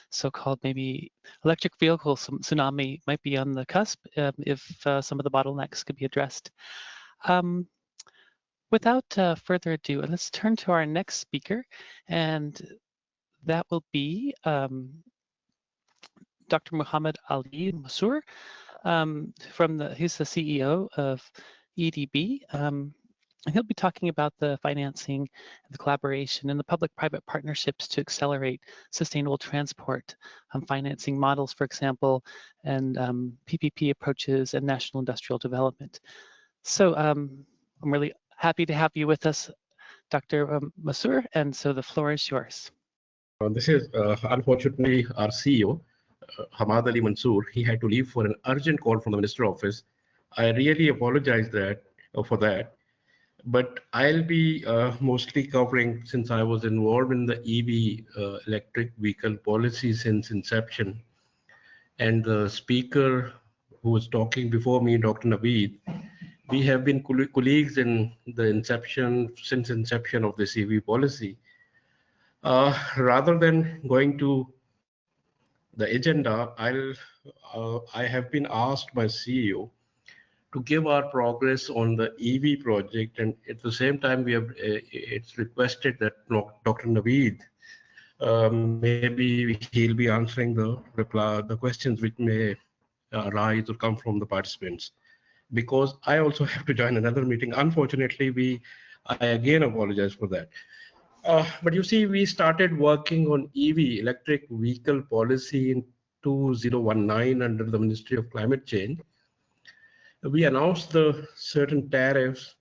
so-called maybe electric vehicle tsunami might be on the cusp if some of the bottlenecks could be addressed. Without further ado, let's turn to our next speaker, and that will be Dr. Muhammad Ali Mansoor. He's the CEO of EDB. And he'll be talking about the financing, the collaboration, and the public-private partnerships to accelerate sustainable transport financing models, for example, and PPP approaches and national industrial development. So I'm really happy to have you with us, Dr. Mansoor, and so the floor is yours. This is unfortunately our CEO, Hammad Ali Mansoor. He had to leave for an urgent call from the Minister Office. I really apologize for that. But I'll be mostly covering, since I was involved in the EV electric vehicle policy since inception, and the speaker who was talking before me, Dr. Naveed, we have been colleagues in the since inception of this EV policy. Rather than going to the agenda, I have been asked by CEO to give our progress on the EV project, and at the same time, it's requested that Dr. Naveed, maybe he'll be answering the questions which may arise or come from the participants, because I also have to join another meeting. Unfortunately, I again apologize for that. But you see, we started working on EV, electric vehicle policy, in 2019 under the Ministry of Climate Change. We announced the certain tariffs,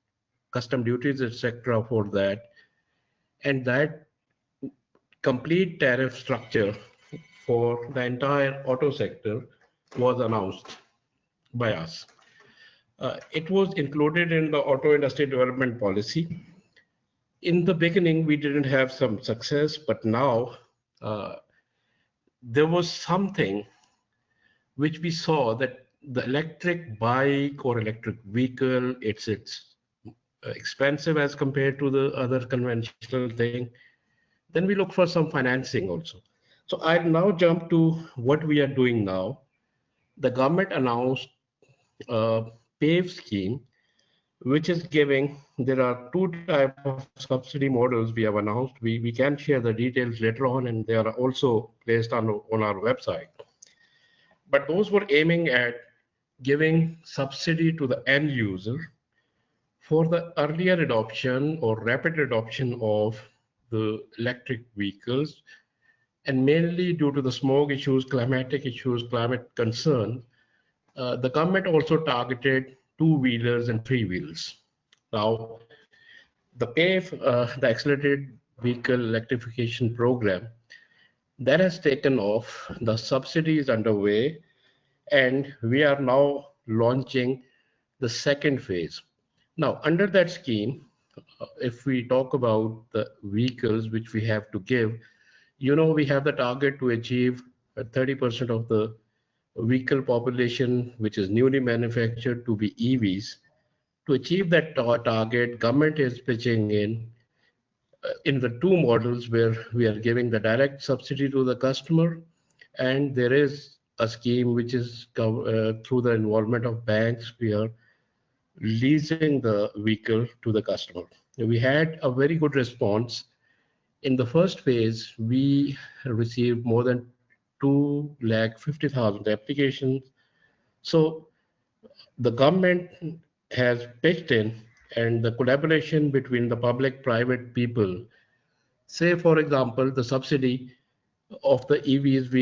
custom duties, etc. for that, and that complete tariff structure for the entire auto sector was announced by us. It was included in the auto industry development policy. In the beginning, we didn't have some success, but now there was something which we saw, that the electric bike or electric vehicle, it's expensive as compared to the other conventional thing. Then we look for some financing also. So I now jump to what we are doing now. The government announced a PAVE scheme, which is giving, there are two types of subsidy models we have announced. We can share the details later on, and they are also placed on our website. But those were aiming at giving subsidy to the end user for the earlier adoption or rapid adoption of the electric vehicles, and mainly due to the smog issues, climatic issues, climate concern. The government also targeted two-wheelers and three-wheelers. Now, the PAVE, the Accelerated Vehicle Electrification Program, that has taken off. The subsidy is underway, and we are now launching the second phase. Now, under that scheme, if we talk about the vehicles which we have to give, we have the target to achieve 30% of the vehicle population which is newly manufactured to be EVs. To achieve that target, government is pitching in the two models where we are giving the direct subsidy to the customer, and there is a scheme which is through the involvement of banks. We are leasing the vehicle to the customer. We had a very good response. In the first phase, we received more than 250,000 applications. So the government has pitched in, and the collaboration between the public, private, people, say for example, the subsidy of the EVs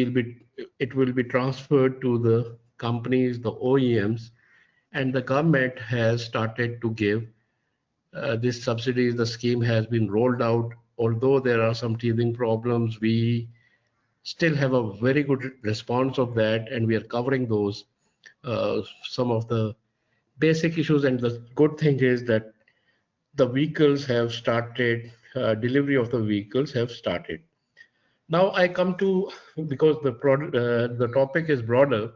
will be transferred to the companies, the OEMs, and the government has started to give this subsidy. The scheme has been rolled out. Although there are some teething problems, we still have a very good response of that, and we are covering those, some of the basic issues. And the good thing is that the vehicles have started, delivery of the vehicles have started. Now I come to, because the topic is broader,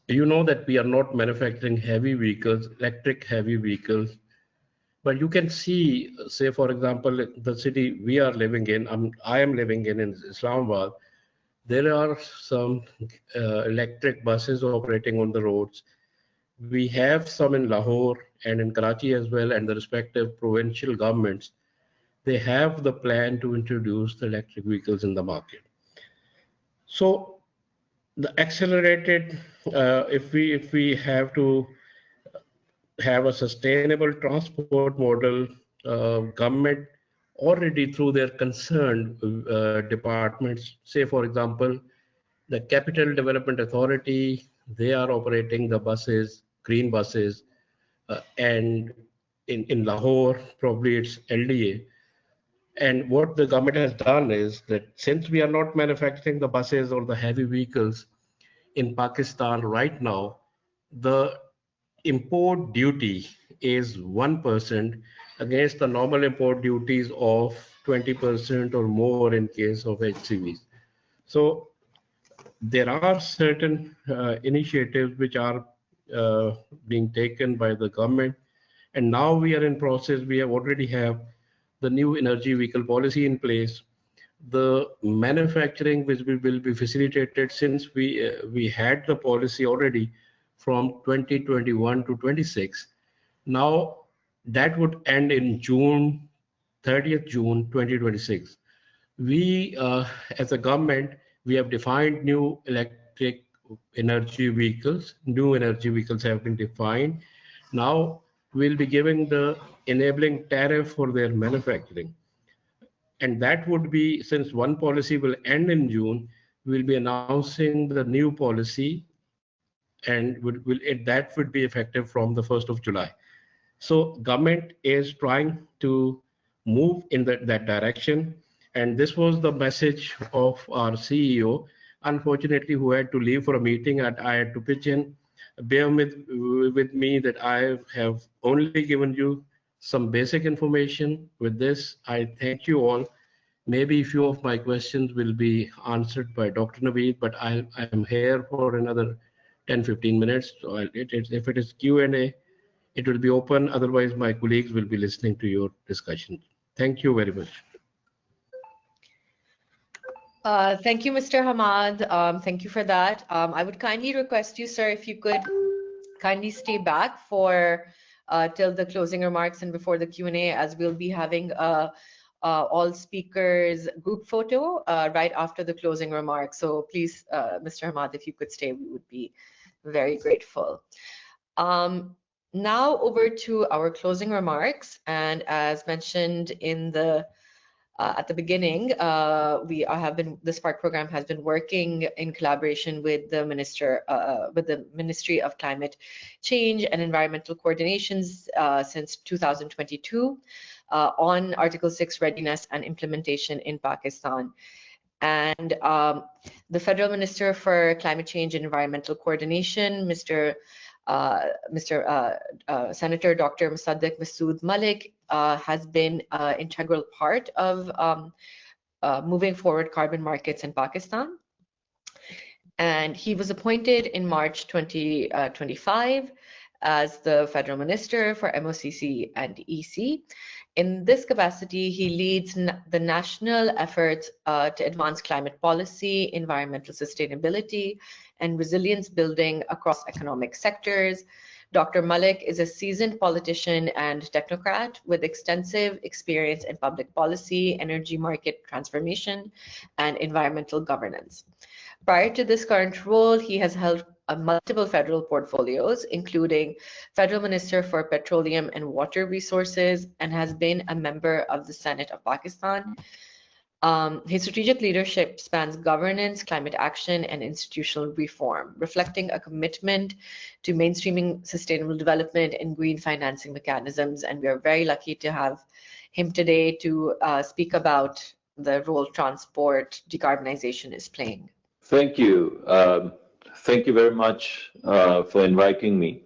that we are not manufacturing heavy vehicles, electric heavy vehicles, but you can see, say for example, the city we are living in, I am living in Islamabad, there are some electric buses operating on the roads. We have some in Lahore and in Karachi as well, and the respective provincial governments, they have the plan to introduce the electric vehicles in the market. So the accelerated, if we have to have a sustainable transport model, government already through their concerned departments, say for example, the Capital Development Authority, they are operating the buses, green buses, and in Lahore, probably it's LDA. And what the government has done is that since we are not manufacturing the buses or the heavy vehicles in Pakistan right now, the import duty is 1%, against the normal import duties of 20% or more in case of HCVs. So there are certain initiatives which are being taken by the government, and now we are in process. We already have the new energy vehicle policy in place. The manufacturing which will be facilitated, since we had the policy already from 2021 to 26. Now that would end in June 30th June 2026. We as a government, we have defined new electric energy vehicles. New energy vehicles have been defined. Now we'll be giving the enabling tariff for their manufacturing. And that would be, since one policy will end in June, we'll be announcing the new policy, and that would be effective from the 1st of July. So government is trying to move in that direction. And this was the message of our CEO, unfortunately, who had to leave for a meeting, and I had to pitch in. Bear with me that I have only given you some basic information. With this, I thank you all. Maybe a few of my questions will be answered by Dr. Naveed, but I am here for another 10-15 minutes. So if it is Q&A, it will be open. Otherwise, my colleagues will be listening to your discussion. Thank you very much. Thank you, Mr. Hammad. Thank you for that. I would kindly request you, sir, if you could kindly stay back for till the closing remarks and before the Q&A, as we'll be having all speakers group photo right after the closing remarks. So please, Mr. Hammad, if you could stay, we would be very grateful. Now over to our closing remarks, and as mentioned in the at the beginning, the Spark program has been working in collaboration with the Ministry of Climate Change and Environmental Coordinations since 2022 on Article 6 readiness and implementation in Pakistan. And the Federal Minister for Climate Change and Environmental Coordination, Senator Dr. Musadik Malik has been an integral part of moving forward carbon markets in Pakistan. And he was appointed in March 2025 as the Federal Minister for MOCC and EC. In this capacity, he leads the national efforts to advance climate policy, environmental sustainability, and resilience building across economic sectors. Dr. Malik is a seasoned politician and technocrat with extensive experience in public policy, energy market transformation, and environmental governance. Prior to this current role, he has held multiple federal portfolios, including Federal Minister for Petroleum and Water Resources, and has been a member of the Senate of Pakistan. His strategic leadership spans governance, climate action, and institutional reform, reflecting a commitment to mainstreaming sustainable development and green financing mechanisms. And we are very lucky to have him today to speak about the role transport decarbonization is playing. Thank you. Thank you very much for inviting me.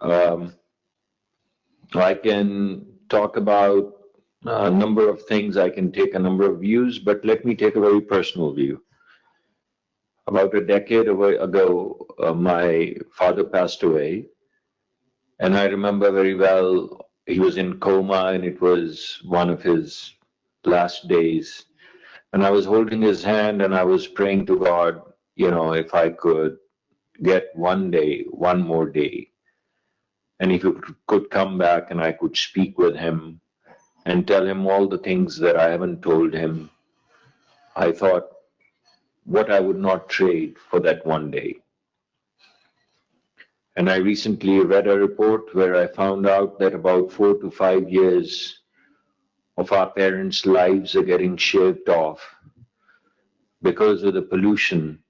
I can talk about a number of things. I can take a number of views, but let me take a very personal view. About a decade ago, my father passed away, and I remember very well he was in coma, and it was one of his last days. And I was holding his hand, and I was praying to God, you know, if I could get one more day, and if he could come back and I could speak with him and tell him all the things that I haven't told him, I thought what I would not trade for that one day. And I recently read a report where I found out that about 4 to 5 years of our parents' lives are getting shaved off because of the pollution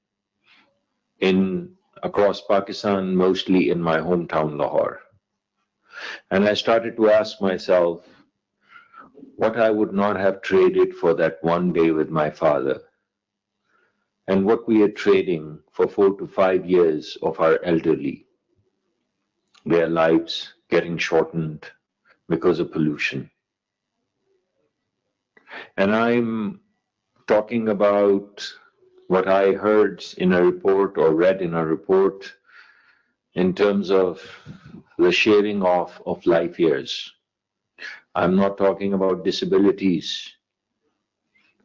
across Pakistan, mostly in my hometown, Lahore. And I started to ask myself what I would not have traded for that one day with my father, and what we are trading for 4 to 5 years of our elderly, their lives getting shortened, because of pollution. And I'm talking about what I heard in a report or read in a report in terms of the shaving off of life years. I'm not talking about disabilities.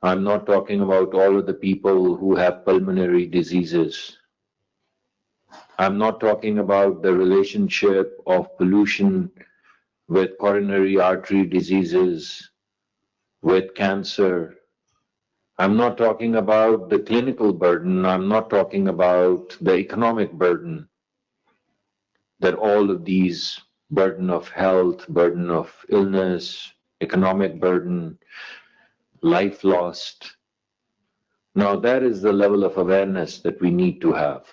I'm not talking about all of the people who have pulmonary diseases. I'm not talking about the relationship of pollution with coronary artery diseases, with cancer. I'm not talking about the clinical burden. I'm not talking about the economic burden that all of these burden of health, burden of illness, economic burden, life lost. Now that is the level of awareness that we need to have.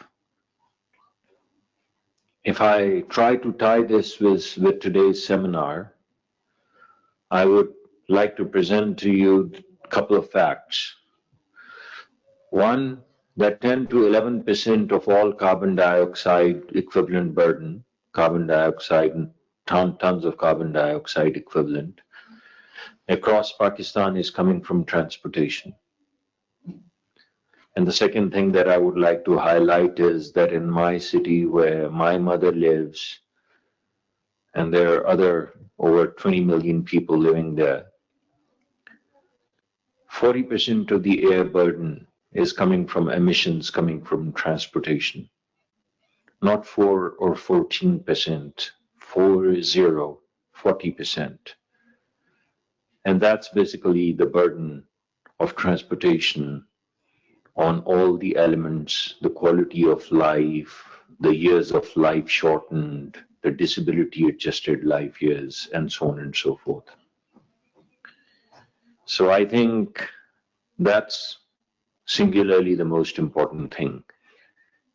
If I try to tie this with today's seminar, I would like to present to you a couple of facts. One, that 10 to 11% of all carbon dioxide equivalent burden, carbon dioxide, tons of carbon dioxide equivalent, across Pakistan is coming from transportation. And the second thing that I would like to highlight is that in my city where my mother lives, and there are other over 20 million people living there, 40% of the air burden is coming from emissions coming from transportation. Not 4 or 14%, 40%. And that's basically the burden of transportation on all the elements, the quality of life, the years of life shortened, the disability adjusted life years, and so on and so forth. So I think that's singularly the most important thing.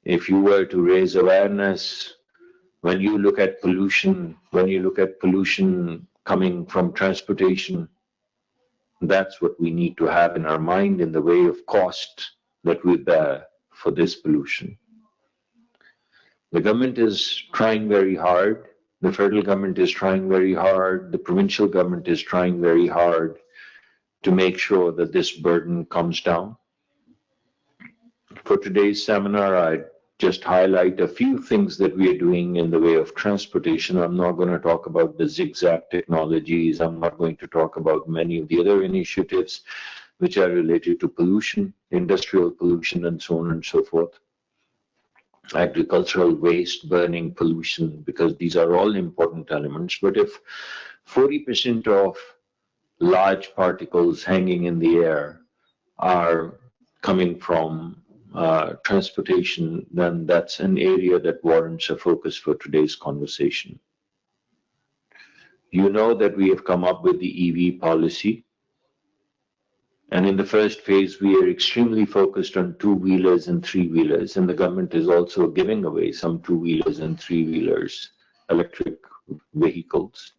If you were to raise awareness, when you look at pollution, coming from transportation, that's what we need to have in our mind in the way of cost that we bear for this pollution. The government is trying very hard. The federal government is trying very hard. The provincial government is trying very hard to make sure that this burden comes down. For today's seminar, I'd just highlight a few things that we are doing in the way of transportation. I'm not going to talk about the zigzag technologies. I'm not going to talk about many of the other initiatives which are related to pollution, industrial pollution, and so on and so forth. Agricultural waste, burning pollution, because these are all important elements. But if 40% of large particles hanging in the air are coming from transportation, then that's an area that warrants a focus for today's conversation. You know that we have come up with the EV policy. And in the first phase, we are extremely focused on two-wheelers and three-wheelers. And the government is also giving away some two-wheelers and three-wheelers, electric vehicles.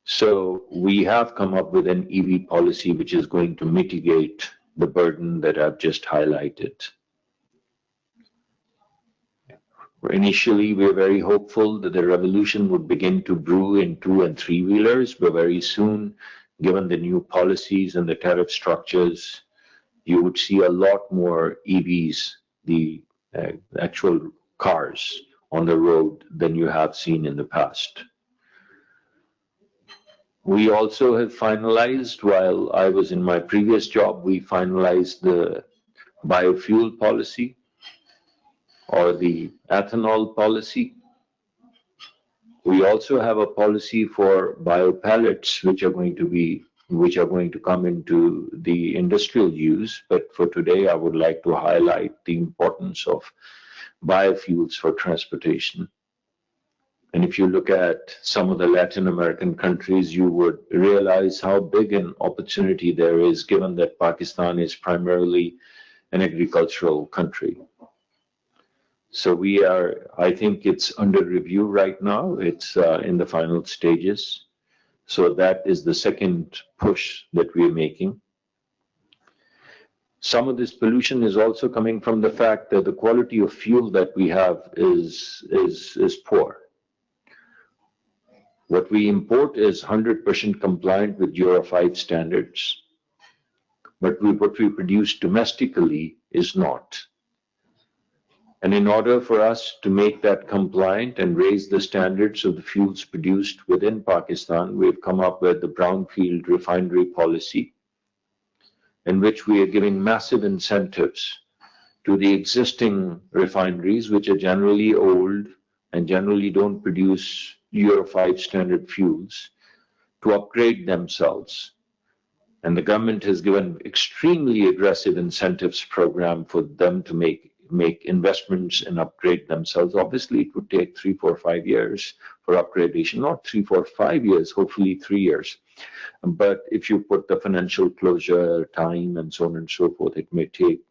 So we have come up with an EV policy which is going to mitigate the burden that I've just highlighted. Initially, we're very hopeful that the revolution would begin to brew in two and three-wheelers, but very soon, given the new policies and the tariff structures, you would see a lot more EVs, the actual cars on the road, than you have seen in the past. We also have finalized, while I was in my previous job, we finalized the biofuel policy or the ethanol policy. We also have a policy for biopellets, which are going to come into the industrial use. But for today, I would like to highlight the importance of biofuels for transportation. And if you look at some of the Latin American countries, you would realize how big an opportunity there is, given that Pakistan is primarily an agricultural country. So we are, I think it's under review right now. It's in the final stages. So that is the second push that we are making. Some of this pollution is also coming from the fact that the quality of fuel that we have is poor. What we import is 100% compliant with Euro 5 standards, but what we produce domestically is not. And in order for us to make that compliant and raise the standards of the fuels produced within Pakistan, we've come up with the brownfield refinery policy, in which we are giving massive incentives to the existing refineries, which are generally old and generally don't produce Euro 5 standard fuels, to upgrade themselves. And the government has given extremely aggressive incentives program for them to make investments and upgrade themselves. Obviously, it would take 3, 4, 5 years for upgradation, not 3, 4, 5 years, hopefully 3 years. But if you put the financial closure time and so on and so forth, it may take,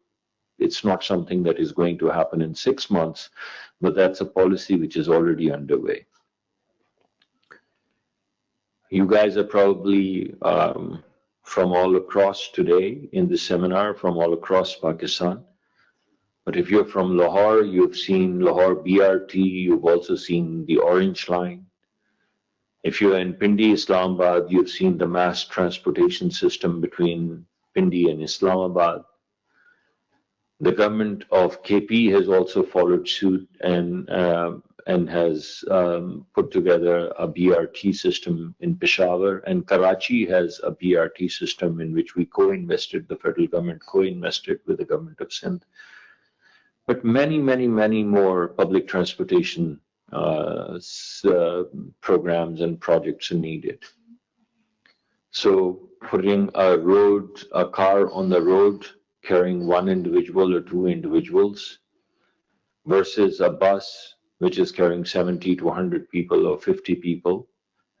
it's not something that is going to happen in 6 months, but that's a policy which is already underway. You guys are probably from all across today in the seminar, from all across Pakistan. But if you're from Lahore, you've seen Lahore BRT, you've also seen the Orange Line. If you're in Pindi, Islamabad, you've seen the mass transportation system between Pindi and Islamabad. The government of KP has also followed suit and has put together a BRT system in Peshawar, and Karachi has a BRT system in which we co-invested, the federal government co-invested with the government of Sindh. But many, many, many more public transportation programs and projects are needed. So putting a car on the road carrying one individual or two individuals versus a bus which is carrying 70 to 100 people or 50 people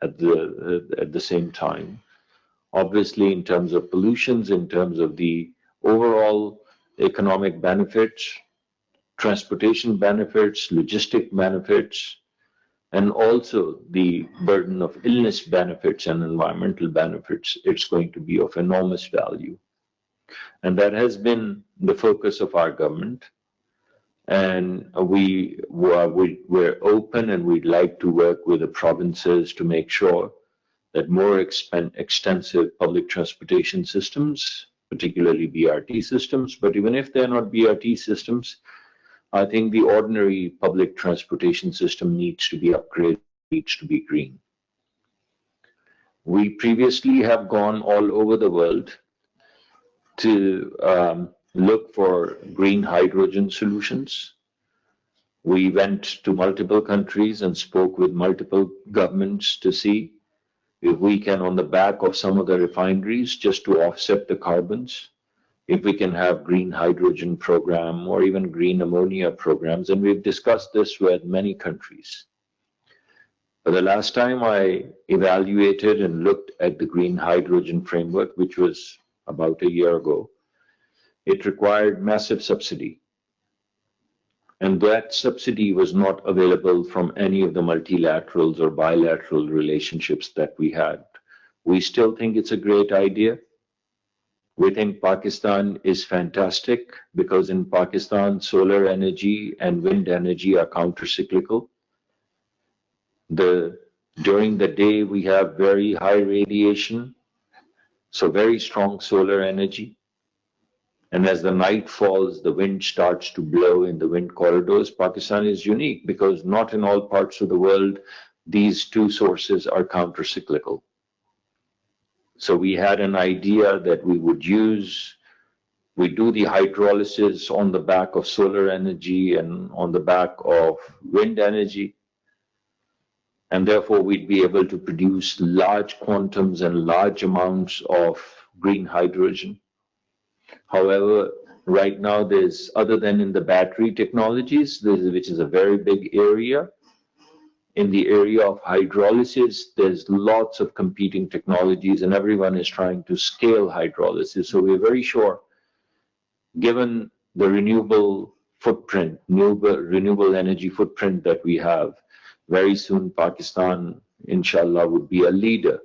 at the same time. Obviously, in terms of pollutions, in terms of the overall economic benefits, transportation benefits, logistic benefits, and also the burden of illness benefits and environmental benefits, it's going to be of enormous value. And that has been the focus of our government. And we're open and we'd like to work with the provinces to make sure that more extensive public transportation systems, particularly BRT systems, but even if they're not BRT systems, I think the ordinary public transportation system needs to be upgraded, needs to be green. We previously have gone all over the world to look for green hydrogen solutions. We went to multiple countries and spoke with multiple governments to see if we can, on the back of some of the refineries, just to offset the carbons, if we can have green hydrogen program or even green ammonia programs. And we've discussed this with many countries. But the last time I evaluated and looked at the green hydrogen framework, which was about a year ago, it required massive subsidy. And that subsidy was not available from any of the multilaterals or bilateral relationships that we had. We still think it's a great idea. We think Pakistan is fantastic because in Pakistan, solar energy and wind energy are counter-cyclical. During the day, we have very high radiation, so very strong solar energy. And as the night falls, the wind starts to blow in the wind corridors. Pakistan is unique because not in all parts of the world, these two sources are counter-cyclical. So we had an idea that we would we do the hydrolysis on the back of solar energy and on the back of wind energy. And therefore, we'd be able to produce large quantums and large amounts of green hydrogen. However, right now, other than in the battery technologies, which is a very big area, in the area of hydrolysis, there's lots of competing technologies and everyone is trying to scale hydrolysis. So we're very sure, given the renewable footprint, renewable energy footprint that we have, very soon Pakistan, inshallah, would be a leader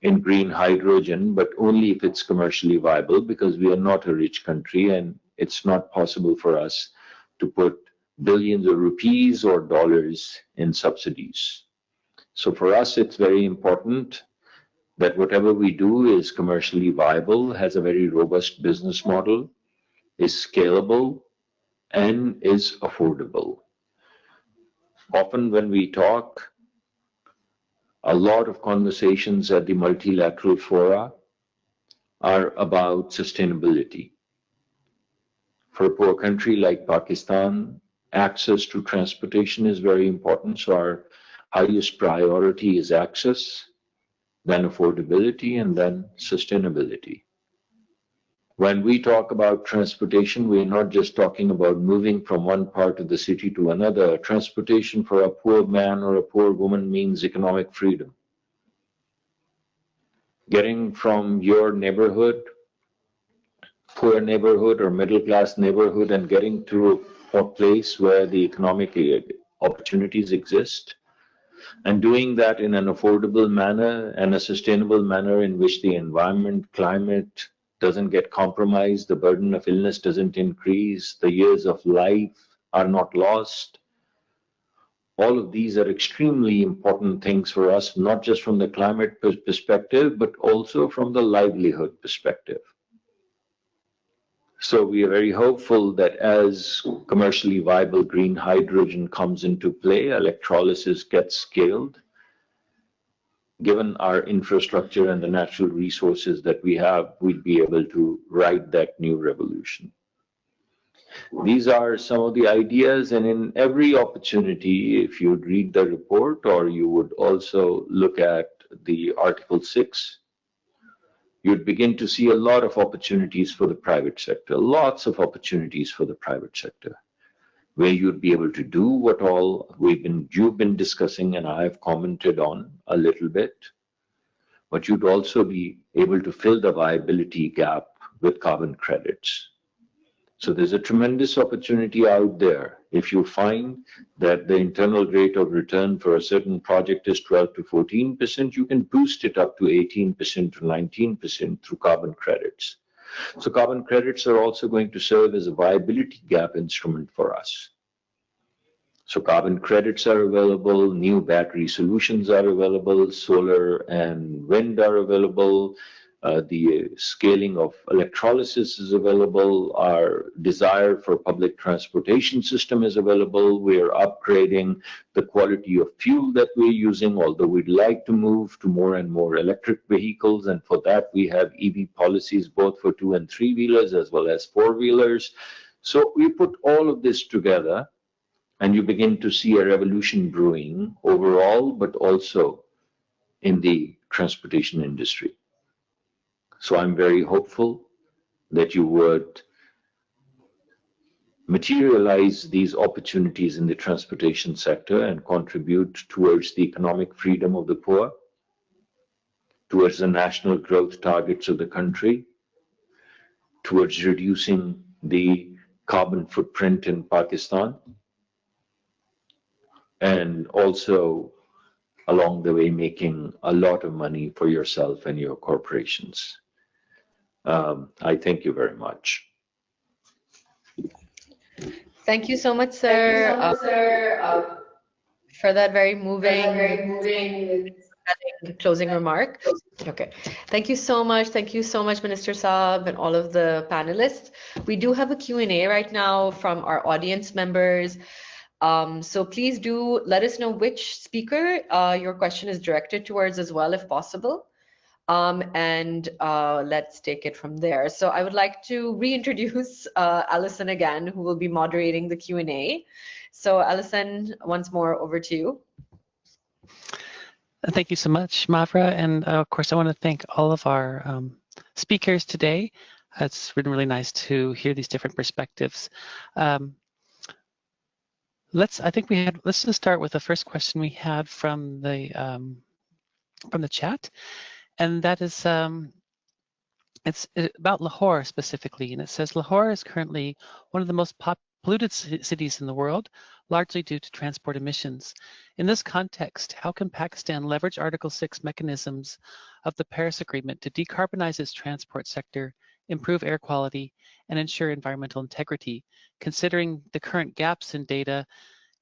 in green hydrogen, but only if it's commercially viable, because we are not a rich country and it's not possible for us to put billions of rupees or dollars in subsidies. So for us, it's very important that whatever we do is commercially viable, has a very robust business model, is scalable, and is affordable. Often when we talk, a lot of conversations at the multilateral fora are about sustainability. For a poor country like Pakistan, access to transportation is very important. So our highest priority is access, then affordability, and then sustainability. When we talk about transportation, we're not just talking about moving from one part of the city to another. Transportation for a poor man or a poor woman means economic freedom. Getting from your neighborhood, poor neighborhood or middle-class neighborhood, and getting to a place where the economic opportunities exist, and doing that in an affordable manner and a sustainable manner in which the environment, climate doesn't get compromised, the burden of illness doesn't increase, the years of life are not lost. All of these are extremely important things for us, not just from the climate perspective, but also from the livelihood perspective. So we are very hopeful that as commercially viable green hydrogen comes into play, electrolysis gets scaled. Given our infrastructure and the natural resources that we have, we'd be able to ride that new revolution. These are some of the ideas, and in every opportunity, if you'd read the report or you would also look at the Article 6, you'd begin to see a lot of opportunities for the private sector, lots of opportunities for the private sector, where you'd be able to do what all you've been discussing and I've commented on a little bit, but you'd also be able to fill the viability gap with carbon credits. So there's a tremendous opportunity out there. If you find that the internal rate of return for a certain project is 12 to 14%, you can boost it up to 18% to 19% through carbon credits. So carbon credits are also going to serve as a viability gap instrument for us. So carbon credits are available, new battery solutions are available, solar and wind are available, the scaling of electrolysis is available, our desire for public transportation system is available, we are upgrading the quality of fuel that we're using, although we'd like to move to more and more electric vehicles, and for that we have EV policies both for 2- and 3-wheelers as well as 4-wheelers. So we put all of this together and you begin to see a revolution brewing overall, but also in the transportation industry. So I'm very hopeful that you would materialize these opportunities in the transportation sector and contribute towards the economic freedom of the poor, towards the national growth targets of the country, towards reducing the carbon footprint in Pakistan, and also along the way making a lot of money for yourself and your corporations. I thank you very much. Thank you so much, sir, for that very moving closing remark. Okay, thank you so much. Thank you so much, Minister Saab and all of the panelists. We do have a Q&A right now from our audience members. So please do let us know which speaker your question is directed towards as well, if possible. And let's take it from there. So I would like to reintroduce Allison again, who will be moderating the Q&A. So Allison, once more, over to you. Thank you so much, Mavra. And of course, I want to thank all of our speakers today. It's been really nice to hear these different perspectives. Let's just start with the first question we had from the chat. And that is, it's about Lahore specifically, and it says Lahore is currently one of the most polluted cities in the world, largely due to transport emissions. In this context, how can Pakistan leverage Article 6 mechanisms of the Paris Agreement to decarbonize its transport sector, improve air quality, and ensure environmental integrity, considering the current gaps in data,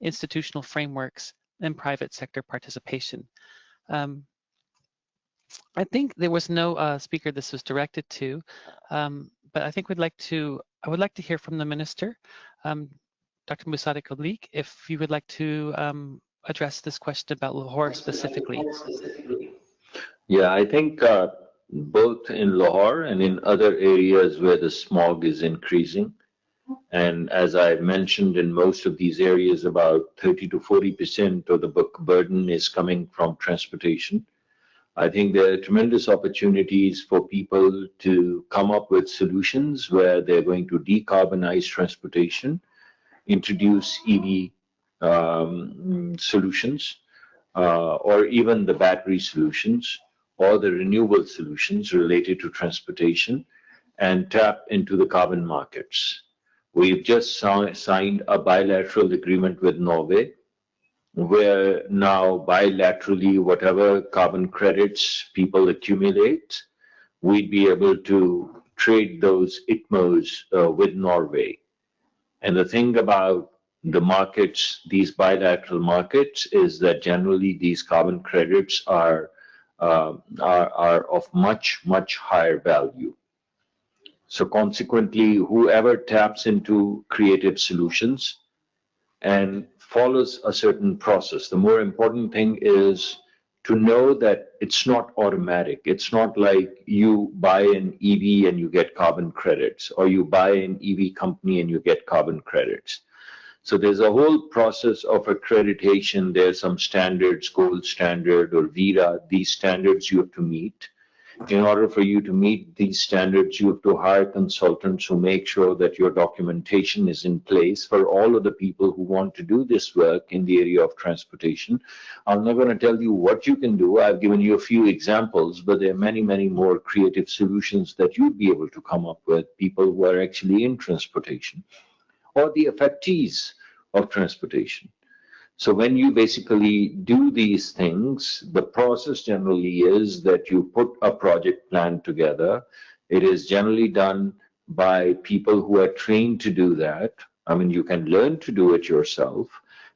institutional frameworks, and private sector participation. I think there was no speaker this was directed to, but I think I would like to hear from the minister, Dr. Musadik Malik, if you would like to address this question about Lahore specifically. Yeah, I think both in Lahore and in other areas where the smog is increasing, and as I mentioned, in most of these areas, about 30 to 40% of the burden is coming from transportation. I think there are tremendous opportunities for people to come up with solutions where they're going to decarbonize transportation, introduce EV solutions, or even the battery solutions, or the renewable solutions related to transportation, and tap into the carbon markets. We've just signed a bilateral agreement with Norway, where now bilaterally, whatever carbon credits people accumulate, we'd be able to trade those ITMOs with Norway. And the thing about the markets, these bilateral markets, is that generally these carbon credits are of much, much higher value. So consequently, whoever taps into creative solutions and follows a certain process, the more important thing is to know that it's not automatic. It's not like you buy an EV and you get carbon credits, or you buy an EV company and you get carbon credits. So there's a whole process of accreditation. There's some standards, gold standard or VERA, these standards you have to meet. In order for you to meet these standards, you have to hire consultants who make sure that your documentation is in place for all of the people who want to do this work in the area of transportation. I'm not going to tell you what you can do. I've given you a few examples, but there are many, many more creative solutions that you'd be able to come up with, people who are actually in transportation, or the affectees of transportation. So when you basically do these things, the process generally is that you put a project plan together. It is generally done by people who are trained to do that. I mean, you can learn to do it yourself,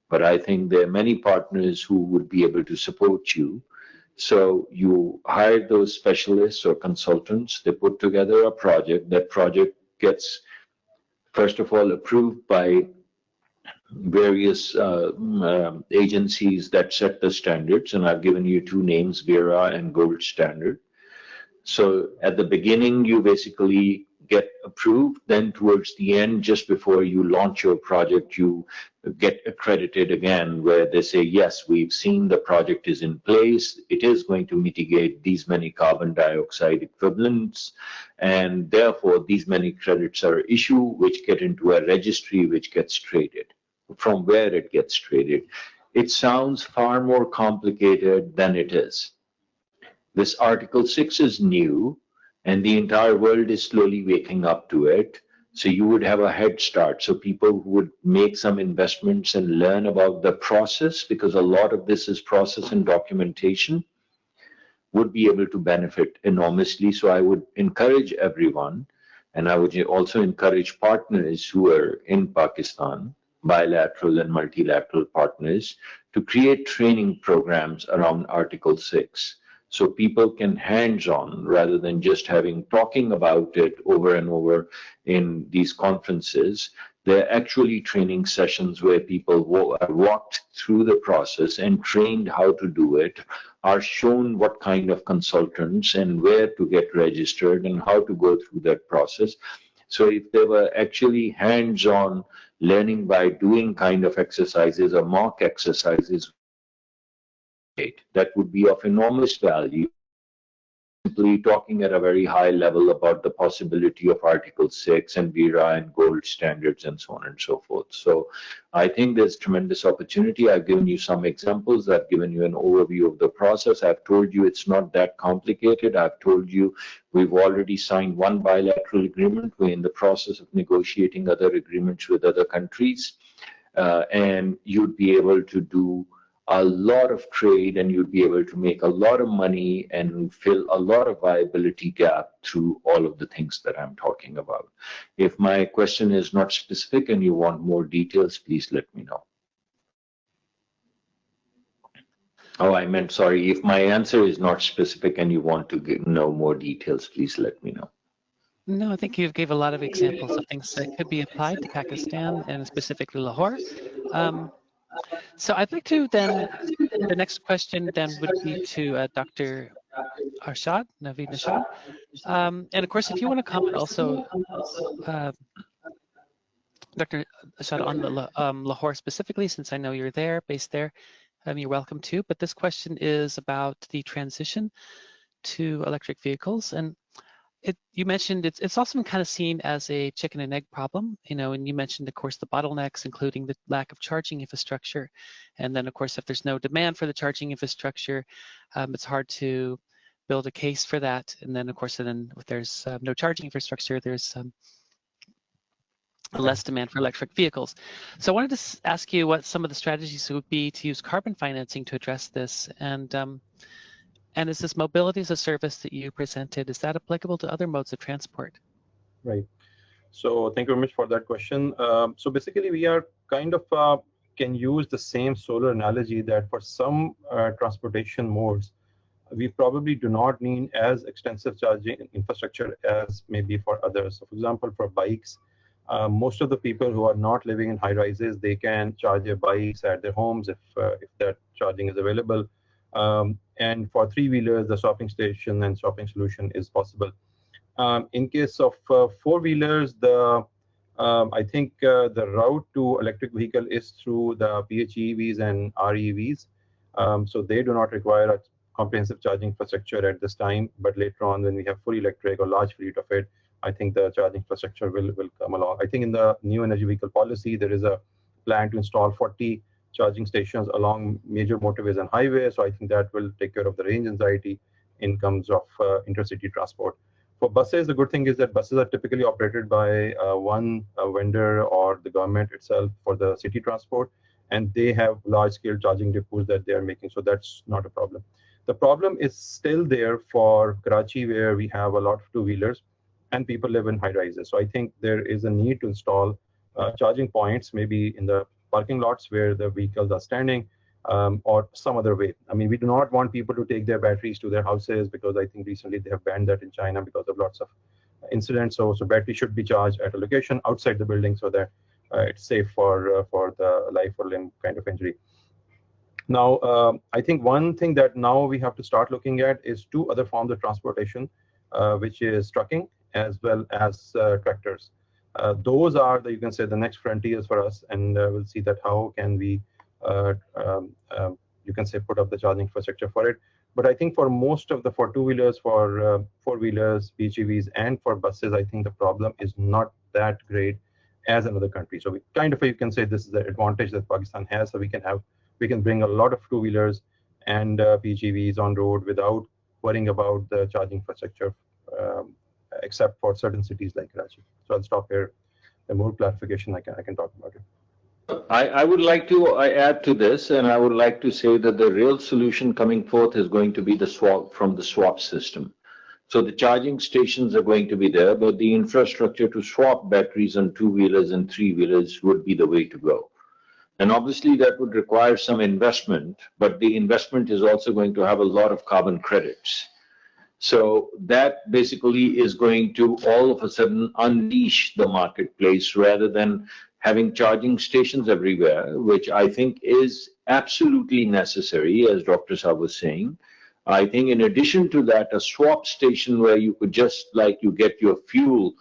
but I think there are many partners who would be able to support you. So you hire those specialists or consultants, they put together a project. That project gets, first of all, approved by various agencies that set the standards, and I've given you two names, VERA and Gold Standard. So at the beginning, you basically get approved. Then towards the end, just before you launch your project, you get accredited again, where they say, yes, we've seen the project is in place. It is going to mitigate these many carbon dioxide equivalents, and therefore these many credits are issued, which get into a registry, which gets traded. From where it gets traded, it sounds far more complicated than it is. This Article 6 is new, and the entire world is slowly waking up to it. So you would have a head start. So people who would make some investments and learn about the process, because a lot of this is process and documentation, would be able to benefit enormously. So I would encourage everyone, and I would also encourage partners who are in Pakistan, bilateral and multilateral partners, to create training programs around Article 6. So people can hands-on, rather than just talking about it over and over in these conferences. They're actually training sessions where people are walked through the process and trained how to do it, are shown what kind of consultants and where to get registered and how to go through that process. So if they were actually hands-on learning by doing kind of exercises or mock exercises, that would be of enormous value. Simply talking at a very high level about the possibility of Article 6 and VERA and gold standards and so on and so forth. So I think there's tremendous opportunity. I've given you some examples. I've given you an overview of the process. I've told you it's not that complicated. I've told you we've already signed one bilateral agreement. We're in the process of negotiating other agreements with other countries. And you'd be able to do a lot of trade, and you'd be able to make a lot of money and fill a lot of viability gap through all of the things that I'm talking about. If my question is not specific and you want more details, please let me know. Oh, I meant, sorry, if my answer is not specific and you want to know more details, please let me know. No, I think you gave a lot of examples of things that could be applied to Pakistan and specifically Lahore. So I'd like to then, the next question then would be to Dr. Arshad, Naveed Arshad. And of course, if you want to comment also, Dr. Arshad, on the Lahore specifically, since I know you're there, based there, you're welcome to. But this question is about the transition to electric vehicles. And you mentioned it's also kind of seen as a chicken and egg problem, and you mentioned, of course, the bottlenecks, including the lack of charging infrastructure. And then, of course, if there's no demand for the charging infrastructure, it's hard to build a case for that. And then, of course, if there's no charging infrastructure, there's less demand for electric vehicles. So I wanted to ask you what some of the strategies would be to use carbon financing to address this. And is this mobility as a service that you presented, is that applicable to other modes of transport? Right. So thank you very much for that question. So basically, we are kind of can use the same solar analogy that for some transportation modes, we probably do not need as extensive charging infrastructure as maybe for others. So for example, for bikes, most of the people who are not living in high rises, they can charge their bikes at their homes if that charging is available. And for three-wheelers, the swapping station and swapping solution is possible. In case of four-wheelers, I think the route to electric vehicle is through the PHEVs and REVs. So they do not require a comprehensive charging infrastructure at this time. But later on, when we have fully electric or large fleet of it, I think the charging infrastructure will come along. I think in the new energy vehicle policy, there is a plan to install 40 charging stations along major motorways and highways. So I think that will take care of the range anxiety in terms of intercity transport. For buses, the good thing is that buses are typically operated by one vendor or the government itself for the city transport, and they have large-scale charging depots that they are making, so that's not a problem. The problem is still there for Karachi, where we have a lot of two-wheelers and people live in high rises. So I think there is a need to install charging points, maybe in the parking lots where the vehicles are standing, or some other way. I mean, we do not want people to take their batteries to their houses, because I think recently they have banned that in China because of lots of incidents. So battery should be charged at a location outside the building so that it's safe for the life or limb kind of injury. Now, I think one thing that now we have to start looking at is two other forms of transportation, which is trucking as well as tractors. Those are you can say the next frontiers for us, and we'll see that how can we you can say put up the charging infrastructure for it. But I think for most of for two-wheelers, for four-wheelers, PHEVs, and for buses, I think the problem is not that great as another country. So we kind of, you can say, this is the advantage that Pakistan has. So we can bring a lot of two-wheelers and PHEVs on road without worrying about the charging infrastructure, except for certain cities like Karachi. So I'll stop here. The more clarification I can talk about it. I would like to add to this, and I would like to say that the real solution coming forth is going to be the swap system. So the charging stations are going to be there, but the infrastructure to swap batteries on two-wheelers and three-wheelers would be the way to go. And obviously that would require some investment, but the investment is also going to have a lot of carbon credits. So that basically is going to all of a sudden unleash the marketplace rather than having charging stations everywhere, which I think is absolutely necessary, as Dr. Saab was saying. I think in addition to that, a swap station where you could just like you get your fuel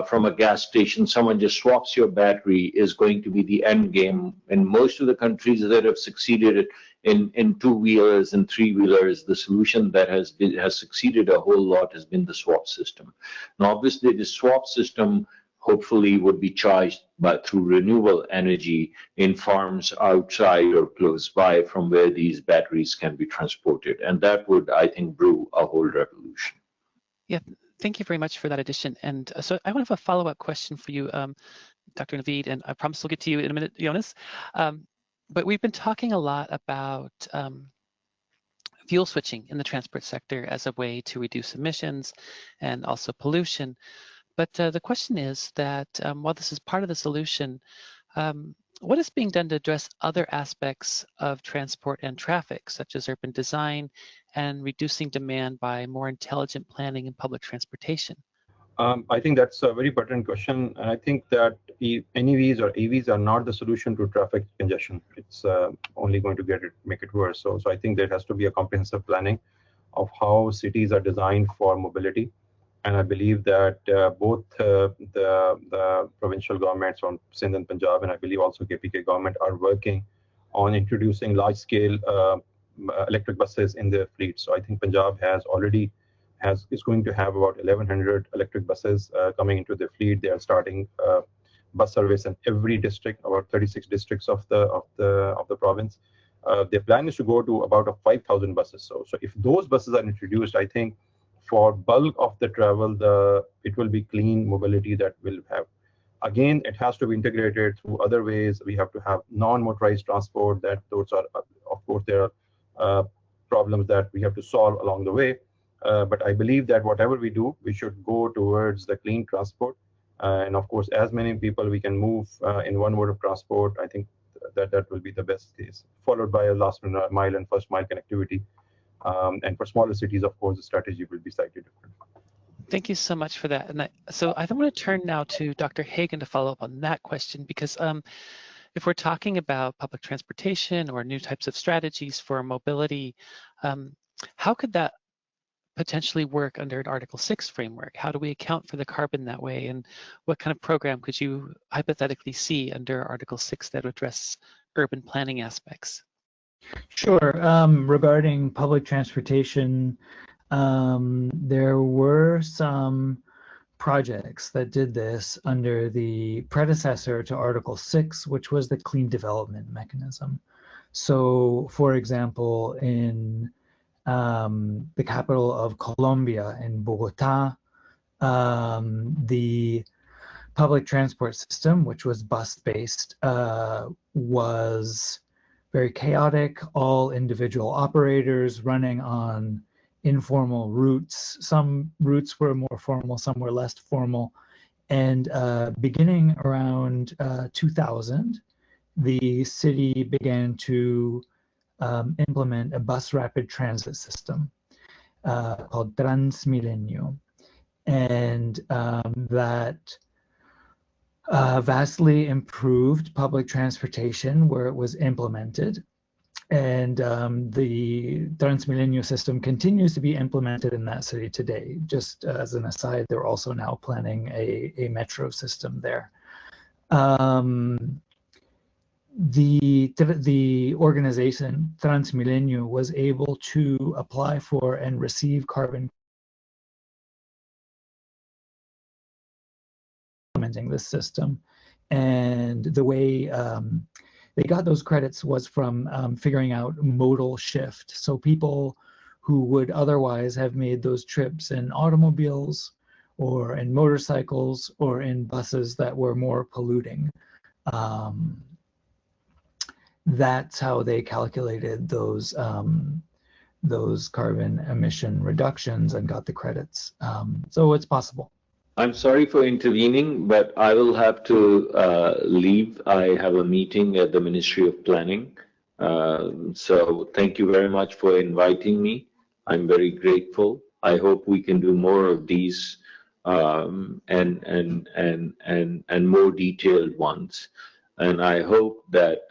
from a gas station, someone just swaps your battery is going to be the end game. In most of the countries that have succeeded in two-wheelers and three-wheelers, the solution that has succeeded a whole lot has been the swap system. Now, obviously, the swap system hopefully would be charged through renewable energy in farms outside or close by from where these batteries can be transported. And that would, I think, brew a whole revolution. Yeah, thank you very much for that addition. And so I want to have a follow-up question for you, Dr. Naveed, and I promise we'll get to you in a minute, Jonas. But we've been talking a lot about fuel switching in the transport sector as a way to reduce emissions and also pollution. But the question is that while this is part of the solution, what is being done to address other aspects of transport and traffic, such as urban design and reducing demand by more intelligent planning in public transportation? I think that's a very pertinent question, and I think that NEVs or AVs are not the solution to traffic congestion. It's only going to make it worse. So I think there has to be a comprehensive planning of how cities are designed for mobility, and I believe that both the provincial governments from Sindh and Punjab, and I believe also KPK government, are working on introducing large-scale electric buses in their fleet. So I think Punjab is going to have about 1,100 electric buses coming into their fleet. They are starting bus service in every district, about 36 districts of the province. Their plan is to go to about 5,000 buses. So if those buses are introduced, I think for bulk of the travel, it will be clean mobility that will have. Again, it has to be integrated through other ways. We have to have non-motorized transport. Those are, of course, there are problems that we have to solve along the way. But I believe that whatever we do, we should go towards the clean transport. And of course, as many people we can move in one mode of transport, I think that will be the best case, followed by a last mile and first mile connectivity. And for smaller cities, of course, the strategy will be slightly different. Thank you so much for that. And so I want to turn now to Dr. Hagen to follow up on that question, because if we're talking about public transportation or new types of strategies for mobility, how could that potentially work under an Article 6 framework? How do we account for the carbon that way? And what kind of program could you hypothetically see under Article 6 that would address urban planning aspects? Sure. Regarding public transportation, there were some projects that did this under the predecessor to Article 6, which was the Clean Development Mechanism. So, for example, in the capital of Colombia, in Bogota, the public transport system, which was bus-based, was very chaotic. All individual operators running on informal routes. Some routes were more formal, some were less formal. And beginning around 2000, the city began to implement a bus rapid transit system called Transmilenio. And that vastly improved public transportation where it was implemented. And the Transmilenio system continues to be implemented in that city today. Just as an aside, they're also now planning a metro system there. The organization Transmilenio was able to apply for and receive carbon implementing this system, and the way they got those credits was from figuring out modal shift. So people who would otherwise have made those trips in automobiles or in motorcycles or in buses that were more polluting. That's how they calculated those carbon emission reductions and got the credits. So it's possible. I'm sorry for intervening, but I will have to leave. I have a meeting at the Ministry of Planning. So thank you very much for inviting me. I'm very grateful. I hope we can do more of these and more detailed ones. And I hope that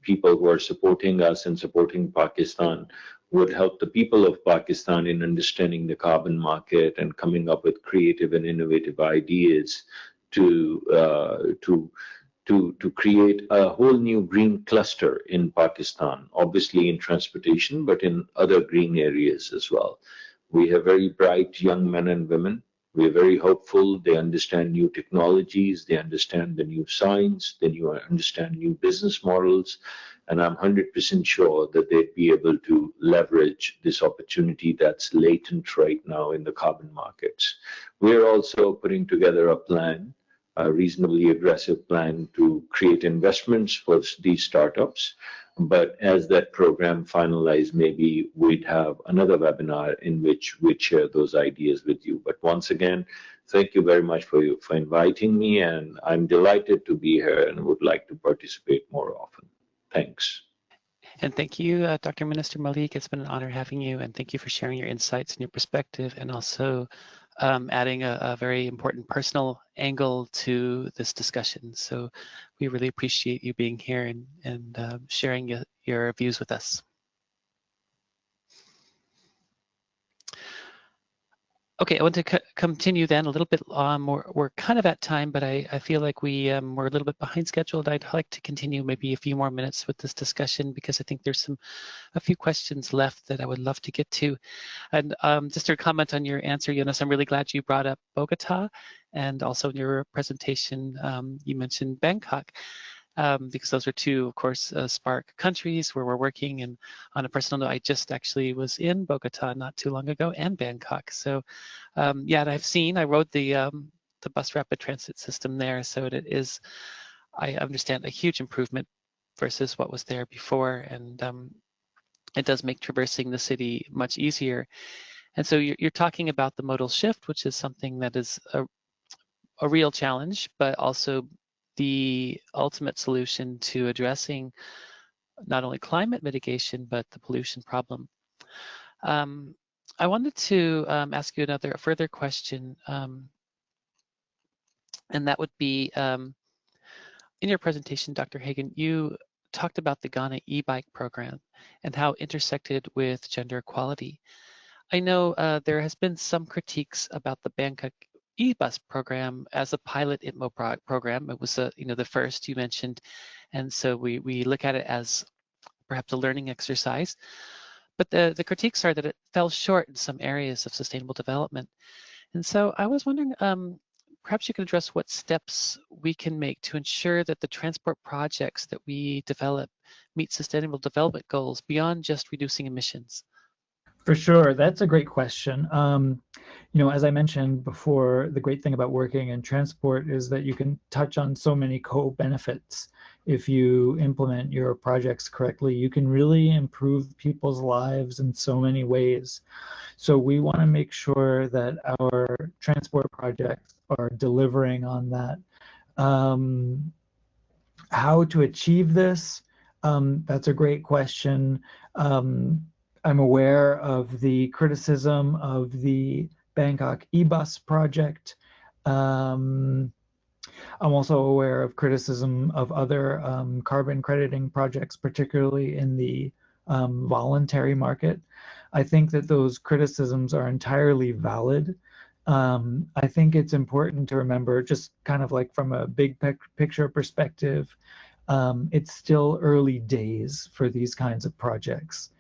people who are supporting us and supporting Pakistan would help the people of Pakistan in understanding the carbon market and coming up with creative and innovative ideas to create a whole new green cluster in Pakistan, obviously in transportation, but in other green areas as well. We have very bright young men and women. We're very hopeful. They understand new technologies. They understand the new science. They understand new business models. And I'm 100% sure that they'd be able to leverage this opportunity that's latent right now in the carbon markets. We're also putting together a plan, a reasonably aggressive plan to create investments for these startups. But as that program finalizes, maybe we'd have another webinar in which we'd share those ideas with you. But once again, thank you very much for inviting me, and I'm delighted to be here and would like to participate more often. Thanks. And thank you, Dr. Minister Malik. It's been an honor having you, and thank you for sharing your insights and your perspective, and also adding a very important personal angle to this discussion. So we really appreciate you being here and sharing your views with us. Okay, I want to continue then a little bit more. We're kind of at time, but I feel like we're a little bit behind schedule. I'd like to continue maybe a few more minutes with this discussion because I think there's a few questions left that I would love to get to. And just to comment on your answer, Jonas, I'm really glad you brought up Bogota, and also in your presentation, you mentioned Bangkok. Because those are two, of course, SPARC countries where we're working. And on a personal note, I just actually was in Bogota not too long ago and Bangkok. So yeah, and I rode the bus rapid transit system there. So it is, I understand, a huge improvement versus what was there before. And it does make traversing the city much easier. And so you're talking about the modal shift, which is something that is a real challenge, but also the ultimate solution to addressing not only climate mitigation, but the pollution problem. I wanted to ask you a further question, and that would be, in your presentation, Dr. Hagen, you talked about the Ghana e-bike program and how it intersected with gender equality. I know there has been some critiques about the Bangkok e-bus program as a pilot ITMO program. It was the first you mentioned, and so we look at it as perhaps a learning exercise. But the critiques are that it fell short in some areas of sustainable development. And so I was wondering, perhaps you could address what steps we can make to ensure that the transport projects that we develop meet sustainable development goals beyond just reducing emissions. For sure, that's a great question. As I mentioned before, the great thing about working in transport is that you can touch on so many co-benefits. If you implement your projects correctly, you can really improve people's lives in so many ways. So we want to make sure that our transport projects are delivering on that. How to achieve this? That's a great question. I'm aware of the criticism of the Bangkok e-bus project. I'm also aware of criticism of other carbon crediting projects, particularly in the voluntary market. I think that those criticisms are entirely valid. I think it's important to remember, just kind of like from a big picture perspective, it's still early days for these kinds of projects.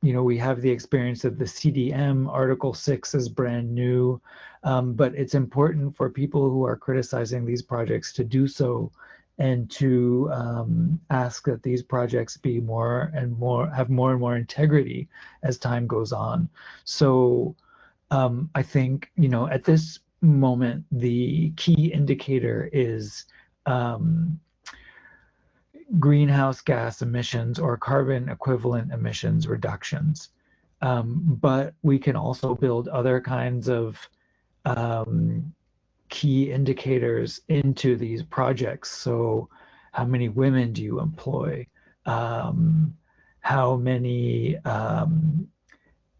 We have the experience of the CDM. Article 6 is brand new, but it's important for people who are criticizing these projects to do so and to ask that these projects be have more and more integrity as time goes on. So I think, at this moment, the key indicator is greenhouse gas emissions or carbon equivalent emissions reductions. But we can also build other kinds of key indicators into these projects. So how many women do you employ? How many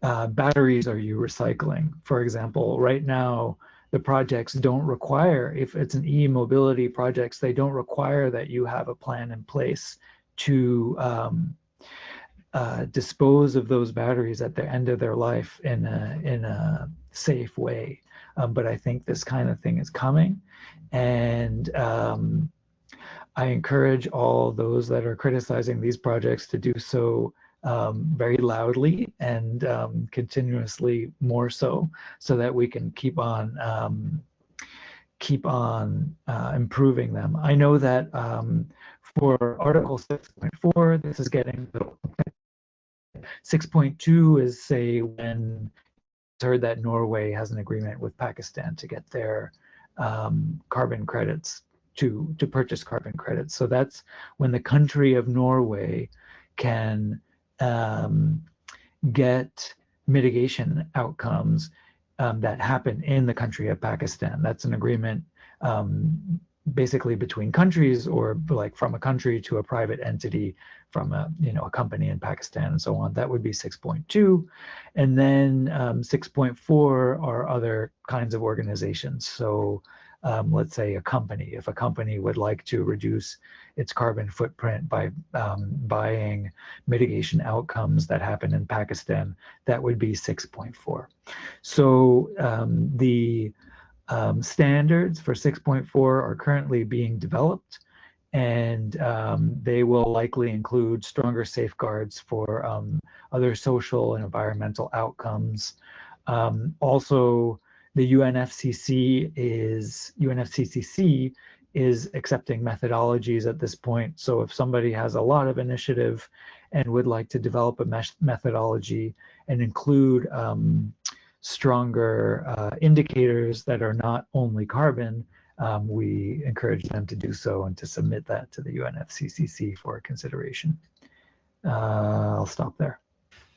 batteries are you recycling? For example, right now, the projects don't require, if it's an e-mobility projects, they don't require that you have a plan in place to dispose of those batteries at the end of their life in a safe way. But I think this kind of thing is coming, and I encourage all those that are criticizing these projects to do so very loudly and continuously more so that we can keep on improving them. I know that for Article 6.4, this is getting 6.2 is, say, when it's heard that Norway has an agreement with Pakistan to get their carbon credits, to purchase carbon credits. So that's when the country of Norway can get mitigation outcomes that happen in the country of Pakistan. That's an agreement basically between countries, or like from a country to a private entity, from a a company in Pakistan and so on. That would be 6.2. And then 6.4 are other kinds of organizations. So let's say a company, if a company would like to reduce its carbon footprint by buying mitigation outcomes that happen in Pakistan, that would be 6.4. So the standards for 6.4 are currently being developed, and they will likely include stronger safeguards for other social and environmental outcomes. Also, the UNFCCC is accepting methodologies at this point. So if somebody has a lot of initiative and would like to develop a methodology and include stronger indicators that are not only carbon, we encourage them to do so and to submit that to the UNFCCC for consideration. I'll stop there.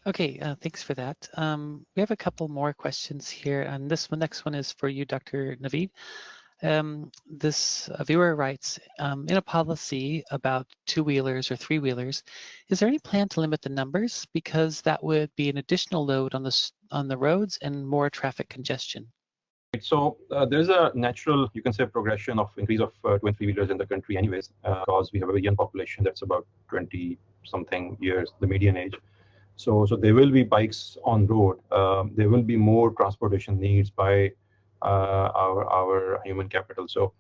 Okay, thanks for that. We have a couple more questions here, and next one is for you, Dr. Naveed. This viewer writes, in a policy about two-wheelers or three-wheelers, is there any plan to limit the numbers, because that would be an additional load on the roads and more traffic congestion? So there's a natural, you can say, progression of increase of two and three-wheelers in the country anyways, because we have a very young population that's about 20-something years, the median age. So there will be bikes on road. There will be more transportation needs by our human capital. So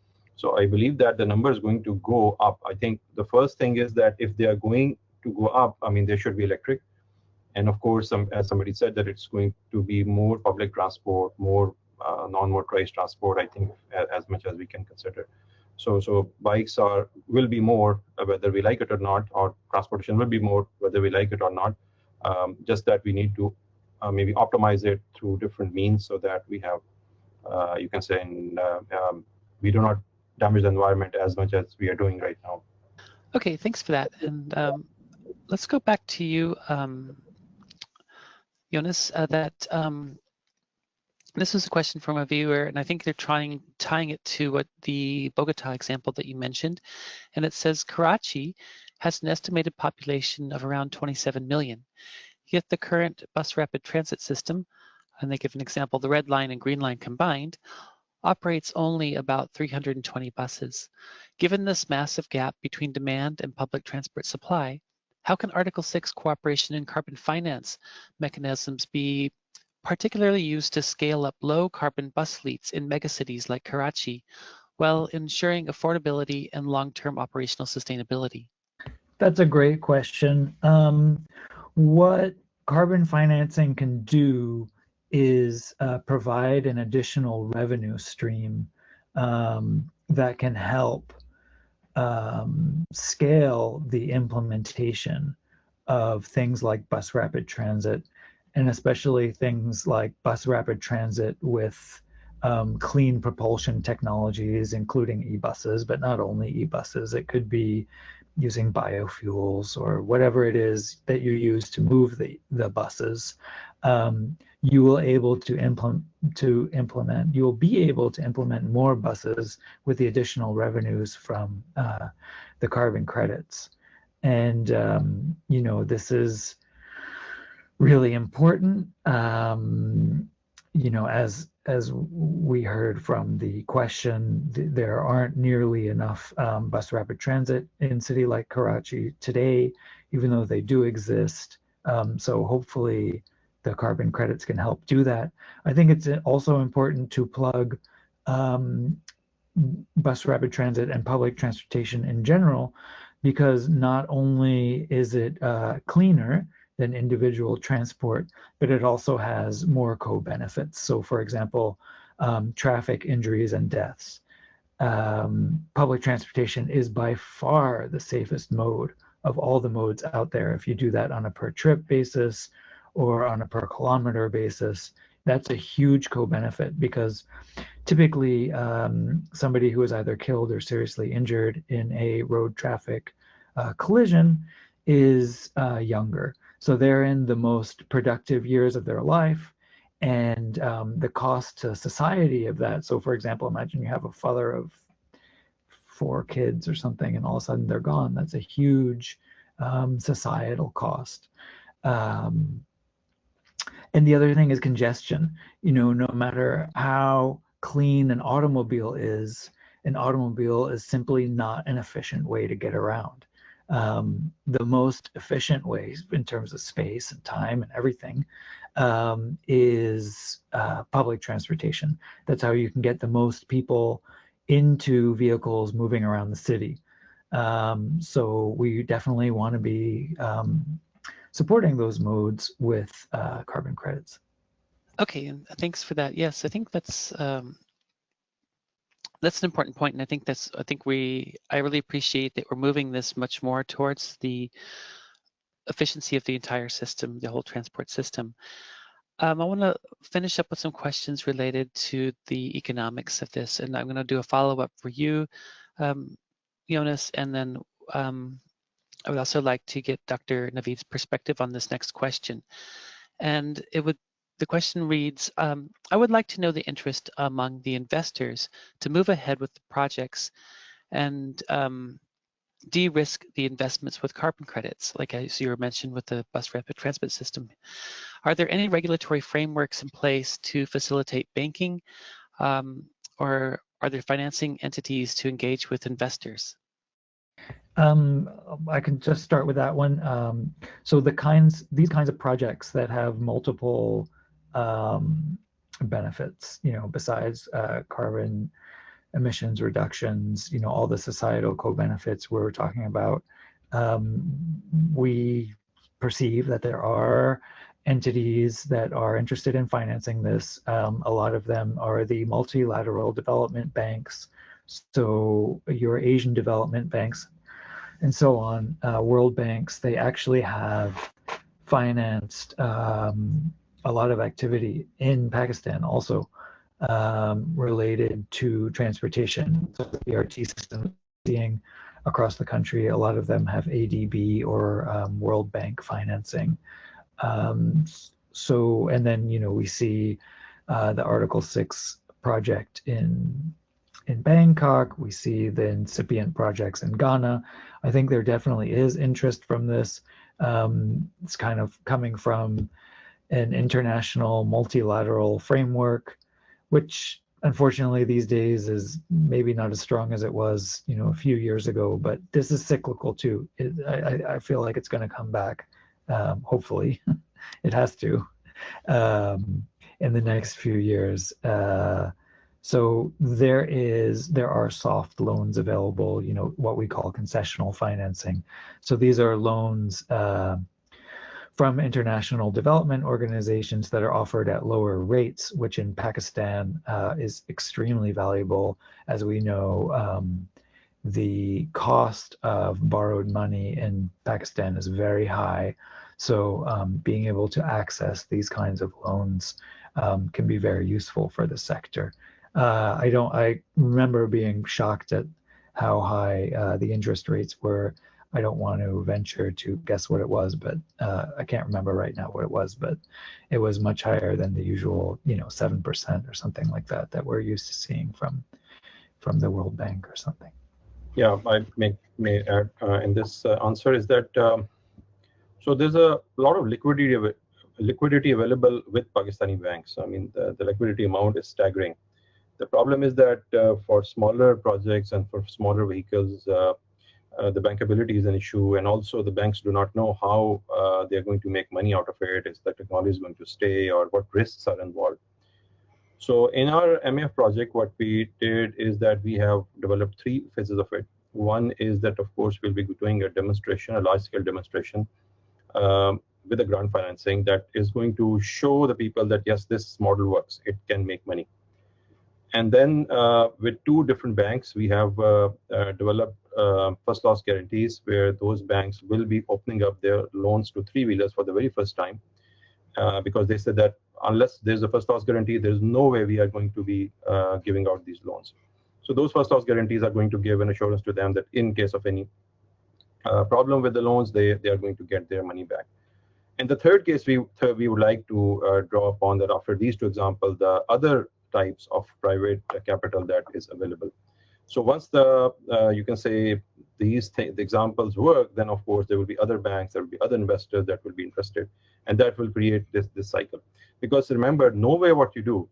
I believe that the number is going to go up. I think the first thing is that if they are going to go up, I mean, they should be electric. And of course, as somebody said, that it's going to be more public transport, more non-motorized transport, I think, as much as we can consider. So bikes will be more, whether we like it or not, or transportation will be more, whether we like it or not. Just that we need to maybe optimize it through different means so that we have, you can say, we do not damage the environment as much as we are doing right now. Okay, thanks for that. And let's go back to you, Jonas. This is a question from a viewer, and I think they're tying it to what the Bogota example that you mentioned. And it says Karachi has an estimated population of around 27 million. Yet the current bus rapid transit system, and they give an example, the red line and green line combined, operates only about 320 buses. Given this massive gap between demand and public transport supply, how can Article 6 cooperation and carbon finance mechanisms be particularly used to scale up low carbon bus fleets in megacities like Karachi, while ensuring affordability and long-term operational sustainability? That's a great question. What carbon financing can do is provide an additional revenue stream that can help scale the implementation of things like bus rapid transit, and especially things like bus rapid transit with clean propulsion technologies, including e-buses, but not only e-buses. It could be using biofuels or whatever it is that you use to move the buses. You will be able to implement more buses with the additional revenues from the carbon credits. And this is really important. As we heard from the question, there aren't nearly enough bus rapid transit in a city like Karachi today, even though they do exist. So hopefully the carbon credits can help do that. I think it's also important to plug bus rapid transit and public transportation in general, because not only is it cleaner than individual transport, but it also has more co-benefits. So for example, traffic injuries and deaths. Public transportation is by far the safest mode of all the modes out there. If you do that on a per trip basis or on a per kilometer basis, that's a huge co-benefit, because typically somebody who is either killed or seriously injured in a road traffic collision is younger. So they're in the most productive years of their life, and the cost to society of that. So for example, imagine you have a father of 4 kids or something, and all of a sudden they're gone. That's a huge societal cost. And the other thing is congestion. You know, no matter how clean an automobile is simply not an efficient way to get around. The most efficient ways in terms of space and time and everything is public transportation. That's how you can get the most people into vehicles moving around the city. So we definitely want to be supporting those modes with carbon credits. Okay, and thanks for that. Yes, I think that's an important point, and I really appreciate that we're moving this much more towards the efficiency of the entire system, the whole transport system. I want to finish up with some questions related to the economics of this, and I'm going to do a follow-up for you, Jonas, and then I would also like to get Dr. Naveed's perspective on this next question. And the question reads, I would like to know the interest among the investors to move ahead with the projects and de-risk the investments with carbon credits, like as you mentioned with the bus rapid transit system. Are there any regulatory frameworks in place to facilitate banking, or are there financing entities to engage with investors? I can just start with that one. So these kinds of projects that have multiple benefits, you know, besides carbon emissions reductions, you know, all the societal co-benefits we're talking about, we perceive that there are entities that are interested in financing this. A lot of them are the multilateral development banks, so your Asian development banks and so on, world banks. They actually have financed a lot of activity in Pakistan also, related to transportation. So the BRT system seeing across the country, a lot of them have ADB or World Bank financing. So, and then, you know, we see the Article 6 project in Bangkok. We see the incipient projects in Ghana. I think there definitely is interest from this. It's kind of coming from an international multilateral framework, which unfortunately these days is maybe not as strong as it was, you know, a few years ago, but this is cyclical too. I feel like it's going to come back, hopefully. It has to, in the next few years. So there are soft loans available, you know, what we call concessional financing. So these are loans from international development organizations that are offered at lower rates, which in Pakistan is extremely valuable. As we know, the cost of borrowed money in Pakistan is very high. So being able to access these kinds of loans can be very useful for the sector. I remember being shocked at how high the interest rates were. I don't want to venture to guess what it was, but I can't remember right now what it was, but it was much higher than the usual, you know, 7% or something like that we're used to seeing from the World Bank or something. Yeah, I may add in this answer is that so there's a lot of liquidity available with Pakistani banks. I mean, the liquidity amount is staggering. The problem is that for smaller projects and for smaller vehicles, the bankability is an issue, and also the banks do not know how they're going to make money out of it. Is the technology going to stay, or what risks are involved? So in our MAF project, what we did is that we have developed 3 phases of it. One is that, of course, we'll be doing a demonstration, a large-scale demonstration with a grant financing that is going to show the people that, yes, this model works. It can make money. And then with 2 different banks, we have developed first loss guarantees, where those banks will be opening up their loans to 3-wheelers for the very first time, because they said that unless there's a first loss guarantee, there's no way we are going to be giving out these loans. So those first loss guarantees are going to give an assurance to them that in case of any problem with the loans, they are going to get their money back. And the third case we would like to draw upon that after these two examples, the other types of private capital that is available. So once the you can say the examples work, then of course there will be other banks, there will be other investors that will be interested, and that will create this cycle. Because remember, no way what you do,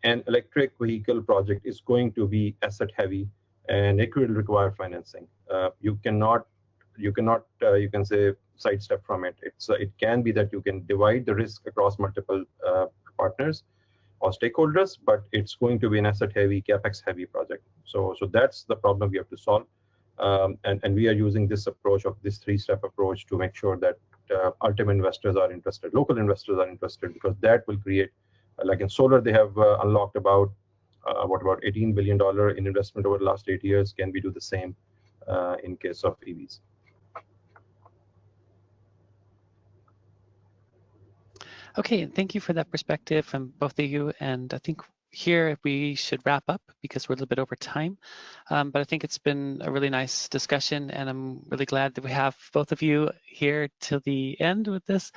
an electric vehicle project is going to be asset heavy, and it will require financing. You cannot you can say sidestep from it. It can be that you can divide the risk across multiple partners or stakeholders, but it's going to be an asset heavy, capex heavy project. So that's the problem we have to solve, and we are using this approach of this three-step approach to make sure that ultimate investors are interested, local investors are interested, because that will create, like in solar, they have unlocked about $18 billion in investment over the last 8 years. Can we do the same in case of EVs? Okay, thank you for that perspective from both of you. And I think here we should wrap up because we're a little bit over time. But I think it's been a really nice discussion, and I'm really glad that we have both of you here till the end with this.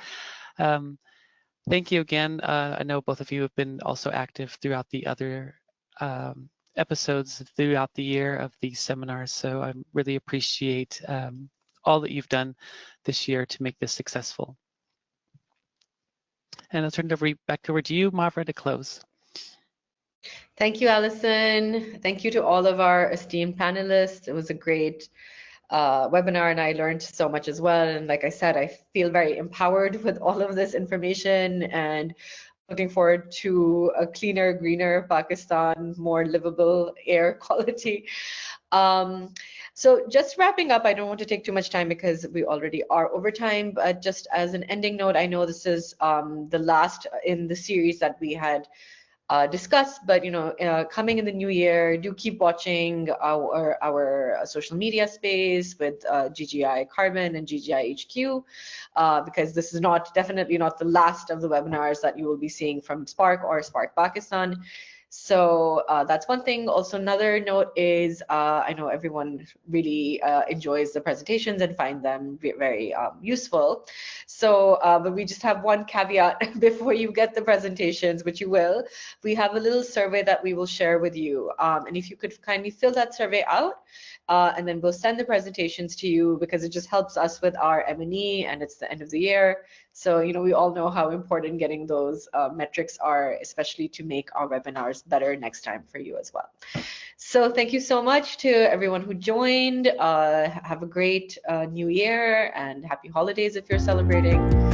Thank you again. I know both of you have been also active throughout the other episodes throughout the year of these seminars. So I really appreciate all that you've done this year to make this successful. And I'll turn it back over to you, Mavra, to close. Thank you, Allison. Thank you to all of our esteemed panelists. It was a great webinar, and I learned so much as well. And like I said, I feel very empowered with all of this information, and looking forward to a cleaner, greener Pakistan, more livable air quality. So just wrapping up, I don't want to take too much time because we already are over time, but just as an ending note, I know this is the last in the series that we had discussed, but coming in the new year, do keep watching our social media space with GGI Carbon and GGI HQ, because this is definitely not the last of the webinars that you will be seeing from Spark or Spark Pakistan. So that's one thing. Also, another note is I know everyone really enjoys the presentations and find them very useful. So, but we just have one caveat before you get the presentations, which you will. We have a little survey that we will share with you. And if you could kindly fill that survey out, and then we'll send the presentations to you, because it just helps us with our M&E, and it's the end of the year. So, we all know how important getting those metrics are, especially to make our webinars better next time for you as well. So thank you so much to everyone who joined. Have a great new year and happy holidays if you're celebrating.